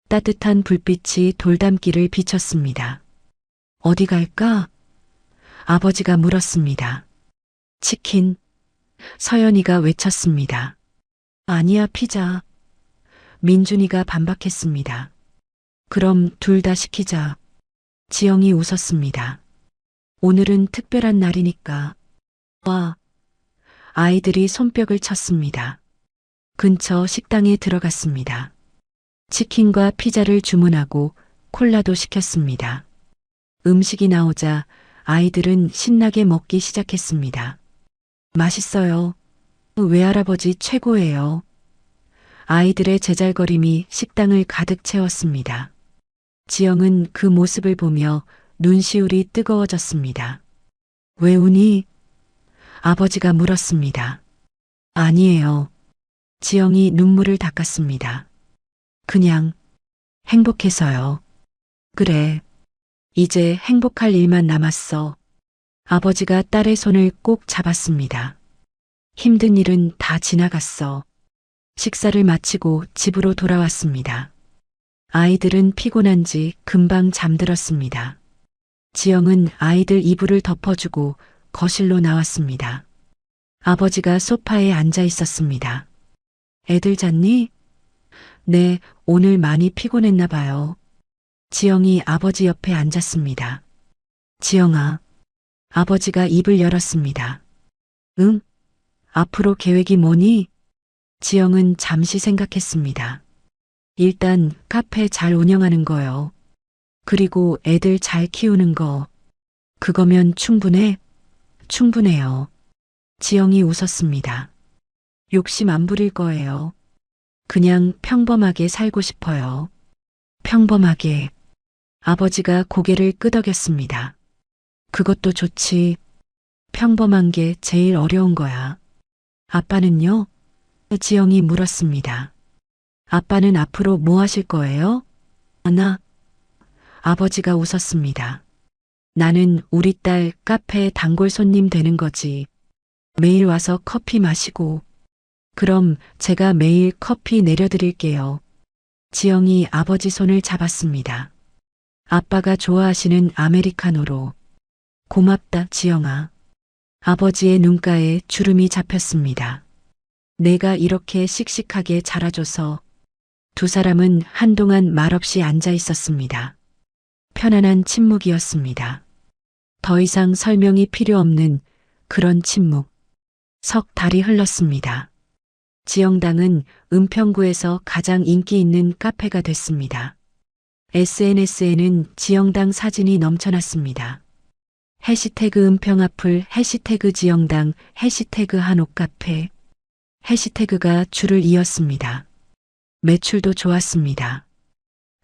따뜻한 불빛이 돌담길을 비쳤습니다. 어디 갈까? 아버지가 물었습니다. 치킨. 서연이가 외쳤습니다. 아니야, 피자. 민준이가 반박했습니다. 그럼 둘 다 시키자. 지영이 웃었습니다. 오늘은 특별한 날이니까. 와. 아이들이 손뼉을 쳤습니다. 근처 식당에 들어갔습니다. 치킨과 피자를 주문하고 콜라도 시켰습니다. 음식이 나오자 아이들은 신나게 먹기 시작했습니다. 맛있어요. 외할아버지 최고예요. 아이들의 제잘거림이 식당을 가득 채웠습니다. 지영은 그 모습을 보며 눈시울이 뜨거워졌습니다. 왜 우니? 아버지가 물었습니다. 아니에요. 지영이 눈물을 닦았습니다. 그냥 행복해서요. 그래. 이제 행복할 일만 남았어. 아버지가 딸의 손을 꼭 잡았습니다. 힘든 일은 다 지나갔어. 식사를 마치고 집으로 돌아왔습니다. 아이들은 피곤한지 금방 잠들었습니다. 지영은 아이들 이불을 덮어주고 거실로 나왔습니다. 아버지가 소파에 앉아 있었습니다. 애들 잤니? 네, 오늘 많이 피곤했나 봐요. 지영이 아버지 옆에 앉았습니다. 지영아. 아버지가 입을 열었습니다. 응? 앞으로 계획이 뭐니? 지영은 잠시 생각했습니다. 일단 카페 잘 운영하는 거요. 그리고 애들 잘 키우는 거. 그거면 충분해? 충분해요. 지영이 웃었습니다. 욕심 안 부릴 거예요. 그냥 평범하게 살고 싶어요. 평범하게. 아버지가 고개를 끄덕였습니다. 그것도 좋지. 평범한 게 제일 어려운 거야. 아빠는요? 지영이 물었습니다. 아빠는 앞으로 뭐 하실 거예요? 나? 아버지가 웃었습니다. 나는 우리 딸 카페 단골 손님 되는 거지. 매일 와서 커피 마시고. 그럼 제가 매일 커피 내려드릴게요. 지영이 아버지 손을 잡았습니다. 아빠가 좋아하시는 아메리카노로. 고맙다, 지영아. 아버지의 눈가에 주름이 잡혔습니다. 내가 이렇게 씩씩하게 자라줘서. 두 사람은 한동안 말없이 앉아 있었습니다. 편안한 침묵이었습니다. 더 이상 설명이 필요 없는 그런 침묵. 석 달이 흘렀습니다. 지영당은 은평구에서 가장 인기 있는 카페가 됐습니다. SNS에는 지영당 사진이 넘쳐났습니다. 해시태그 은평아플, 해시태그 지영당, 해시태그 한옥카페. 해시태그가 줄을 이었습니다. 매출도 좋았습니다.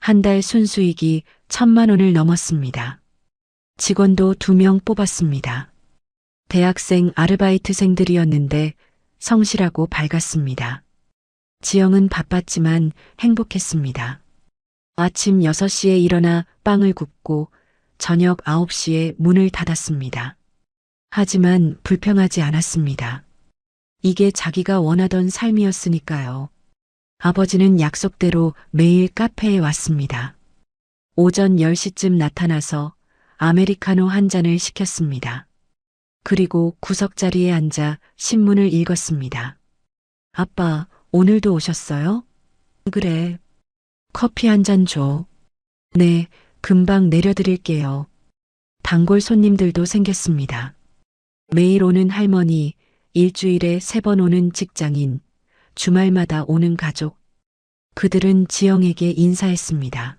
한 달 순수익이 1,000만 원을 넘었습니다. 직원도 2명 뽑았습니다. 대학생 아르바이트생들이었는데 성실하고 밝았습니다. 지영은 바빴지만 행복했습니다. 아침 6시에 일어나 빵을 굽고 저녁 9시에 문을 닫았습니다. 하지만 불평하지 않았습니다. 이게 자기가 원하던 삶이었으니까요. 아버지는 약속대로 매일 카페에 왔습니다. 오전 10시쯤 나타나서 아메리카노 한 잔을 시켰습니다. 그리고 구석자리에 앉아 신문을 읽었습니다. 아빠, 오늘도 오셨어요? 그래. 커피 한 잔 줘. 네, 금방 내려드릴게요. 단골 손님들도 생겼습니다. 매일 오는 할머니, 일주일에 3번 오는 직장인, 주말마다 오는 가족. 그들은 지영에게 인사했습니다.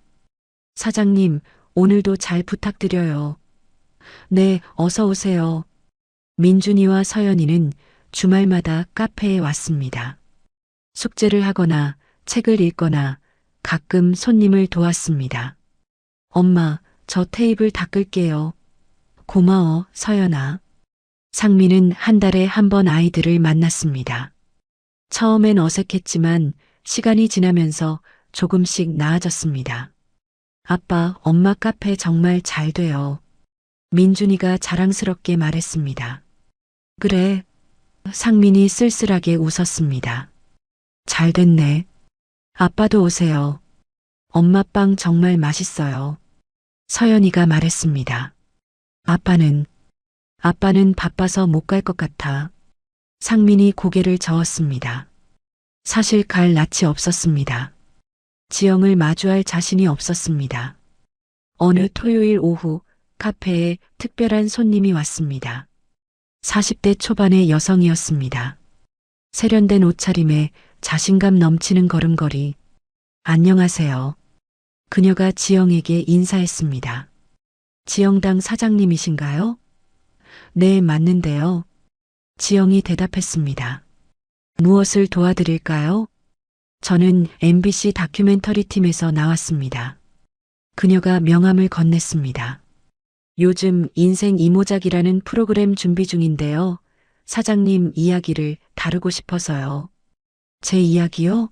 사장님, 오늘도 잘 부탁드려요. 네, 어서 오세요. 민준이와 서연이는 주말마다 카페에 왔습니다. 숙제를 하거나 책을 읽거나 가끔 손님을 도왔습니다. 엄마, 저 테이블 닦을게요. 고마워, 서연아. 상민은 한 달에 한 번 아이들을 만났습니다. 처음엔 어색했지만 시간이 지나면서 조금씩 나아졌습니다. 아빠, 엄마 카페 정말 잘 돼요. 민준이가 자랑스럽게 말했습니다. 그래. 상민이 쓸쓸하게 웃었습니다. 잘 됐네. 아빠도 오세요. 엄마 빵 정말 맛있어요. 서연이가 말했습니다. 아빠는 바빠서 못 갈 것 같아. 상민이 고개를 저었습니다. 사실 갈 낯이 없었습니다. 지영을 마주할 자신이 없었습니다. 어느 토요일 오후 카페에 특별한 손님이 왔습니다. 40대 초반의 여성이었습니다. 세련된 옷차림에 자신감 넘치는 걸음걸이. 안녕하세요. 그녀가 지영에게 인사했습니다. 지영당 사장님이신가요? 네, 맞는데요. 지영이 대답했습니다. 무엇을 도와드릴까요? 저는 MBC 다큐멘터리 팀에서 나왔습니다. 그녀가 명함을 건넸습니다. 요즘 인생 이모작이라는 프로그램 준비 중인데요. 사장님 이야기를 다루고 싶어서요. 제 이야기요?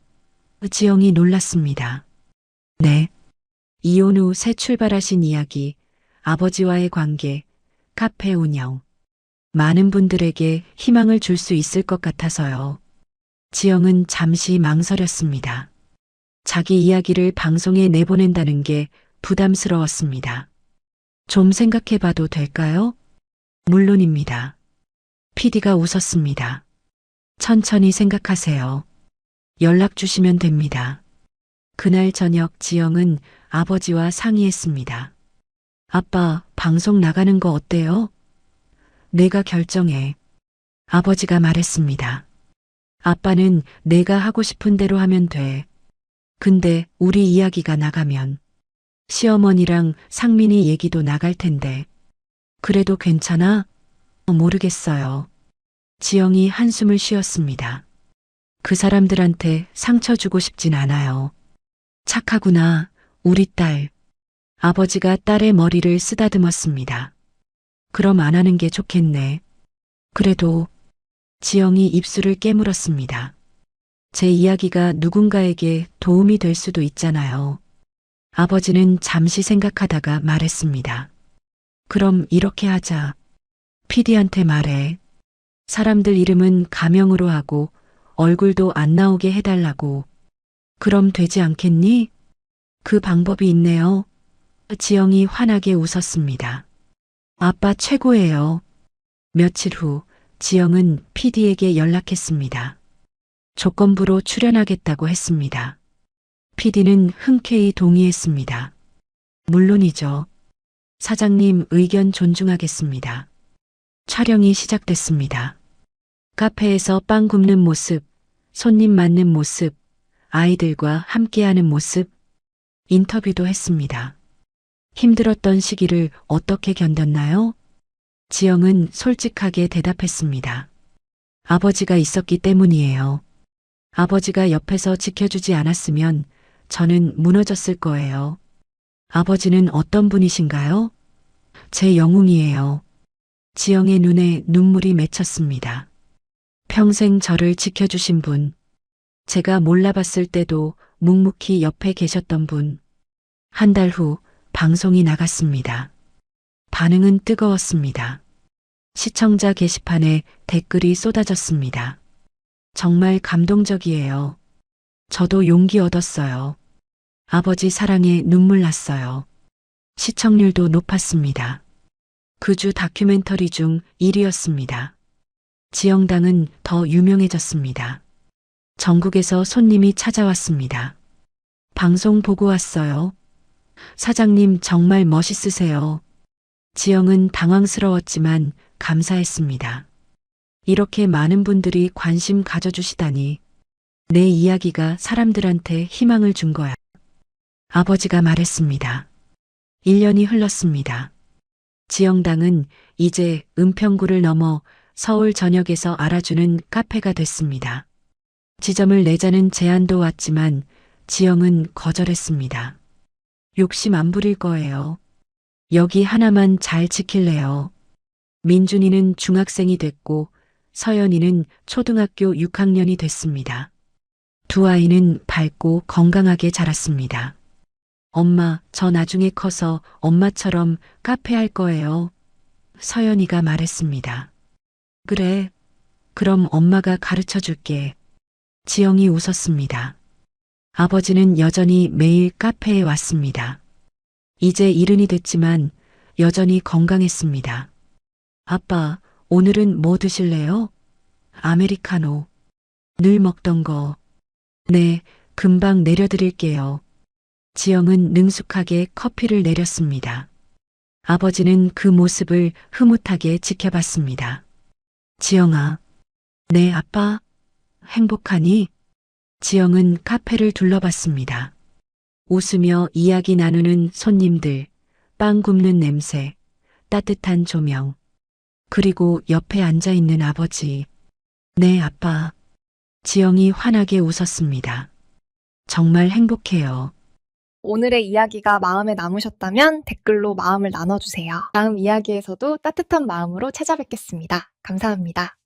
지영이 놀랐습니다. 네. 이혼 후 새 출발하신 이야기, 아버지와의 관계, 카페 운영. 많은 분들에게 희망을 줄 수 있을 것 같아서요. 지영은 잠시 망설였습니다. 자기 이야기를 방송에 내보낸다는 게 부담스러웠습니다. 좀 생각해 봐도 될까요? 물론입니다. PD가 웃었습니다. 천천히 생각하세요. 연락 주시면 됩니다. 그날 저녁 지영은 아버지와 상의했습니다. 아빠, 방송 나가는 거 어때요? 내가 결정해. 아버지가 말했습니다. 아빠는 내가 하고 싶은 대로 하면 돼. 근데 우리 이야기가 나가면 시어머니랑 상민이 얘기도 나갈 텐데. 그래도 괜찮아? 모르겠어요. 지영이 한숨을 쉬었습니다. 그 사람들한테 상처 주고 싶진 않아요. 착하구나, 우리 딸. 아버지가 딸의 머리를 쓰다듬었습니다. 그럼 안 하는 게 좋겠네. 그래도 지영이 입술을 깨물었습니다. 제 이야기가 누군가에게 도움이 될 수도 있잖아요. 아버지는 잠시 생각하다가 말했습니다. 그럼 이렇게 하자. PD한테 말해. 사람들 이름은 가명으로 하고 얼굴도 안 나오게 해달라고. 그럼 되지 않겠니? 그 방법이 있네요. 지영이 환하게 웃었습니다. 아빠 최고예요. 며칠 후 지영은 PD에게 연락했습니다. 조건부로 출연하겠다고 했습니다. PD는 흔쾌히 동의했습니다. 물론이죠. 사장님 의견 존중하겠습니다. 촬영이 시작됐습니다. 카페에서 빵 굽는 모습, 손님 맞는 모습, 아이들과 함께하는 모습, 인터뷰도 했습니다. 힘들었던 시기를 어떻게 견뎠나요? 지영은 솔직하게 대답했습니다. 아버지가 있었기 때문이에요. 아버지가 옆에서 지켜주지 않았으면 저는 무너졌을 거예요. 아버지는 어떤 분이신가요? 제 영웅이에요. 지영의 눈에 눈물이 맺혔습니다. 평생 저를 지켜주신 분, 제가 몰라봤을 때도 묵묵히 옆에 계셨던 분. 한 달 후 방송이 나갔습니다. 반응은 뜨거웠습니다. 시청자 게시판에 댓글이 쏟아졌습니다. 정말 감동적이에요. 저도 용기 얻었어요. 아버지 사랑에 눈물 났어요. 시청률도 높았습니다. 그 주 다큐멘터리 중 1위였습니다. 지영당은 더 유명해졌습니다. 전국에서 손님이 찾아왔습니다. 방송 보고 왔어요. 사장님 정말 멋있으세요. 지영은 당황스러웠지만 감사했습니다. 이렇게 많은 분들이 관심 가져주시다니. 내 이야기가 사람들한테 희망을 준 거야. 아버지가 말했습니다. 1년이 흘렀습니다. 지영당은 이제 은평구를 넘어 서울 전역에서 알아주는 카페가 됐습니다. 지점을 내자는 제안도 왔지만 지영은 거절했습니다. 욕심 안 부릴 거예요. 여기 하나만 잘 지킬래요. 민준이는 중학생이 됐고 서연이는 초등학교 6학년이 됐습니다. 두 아이는 밝고 건강하게 자랐습니다. 엄마, 저 나중에 커서 엄마처럼 카페 할 거예요. 서연이가 말했습니다. 그래, 그럼 엄마가 가르쳐 줄게. 지영이 웃었습니다. 아버지는 여전히 매일 카페에 왔습니다. 이제 70이 됐지만 여전히 건강했습니다. 아빠, 오늘은 뭐 드실래요? 아메리카노. 늘 먹던 거. 네, 금방 내려드릴게요. 지영은 능숙하게 커피를 내렸습니다. 아버지는 그 모습을 흐뭇하게 지켜봤습니다. 지영아. 네, 아빠. 행복하니? 지영은 카페를 둘러봤습니다. 웃으며 이야기 나누는 손님들, 빵 굽는 냄새, 따뜻한 조명, 그리고 옆에 앉아 있는 아버지. 네, 아빠. 지영이 환하게 웃었습니다. 정말 행복해요. 오늘의 이야기가 마음에 남으셨다면 댓글로 마음을 나눠주세요. 다음 이야기에서도 따뜻한 마음으로 찾아뵙겠습니다. 감사합니다.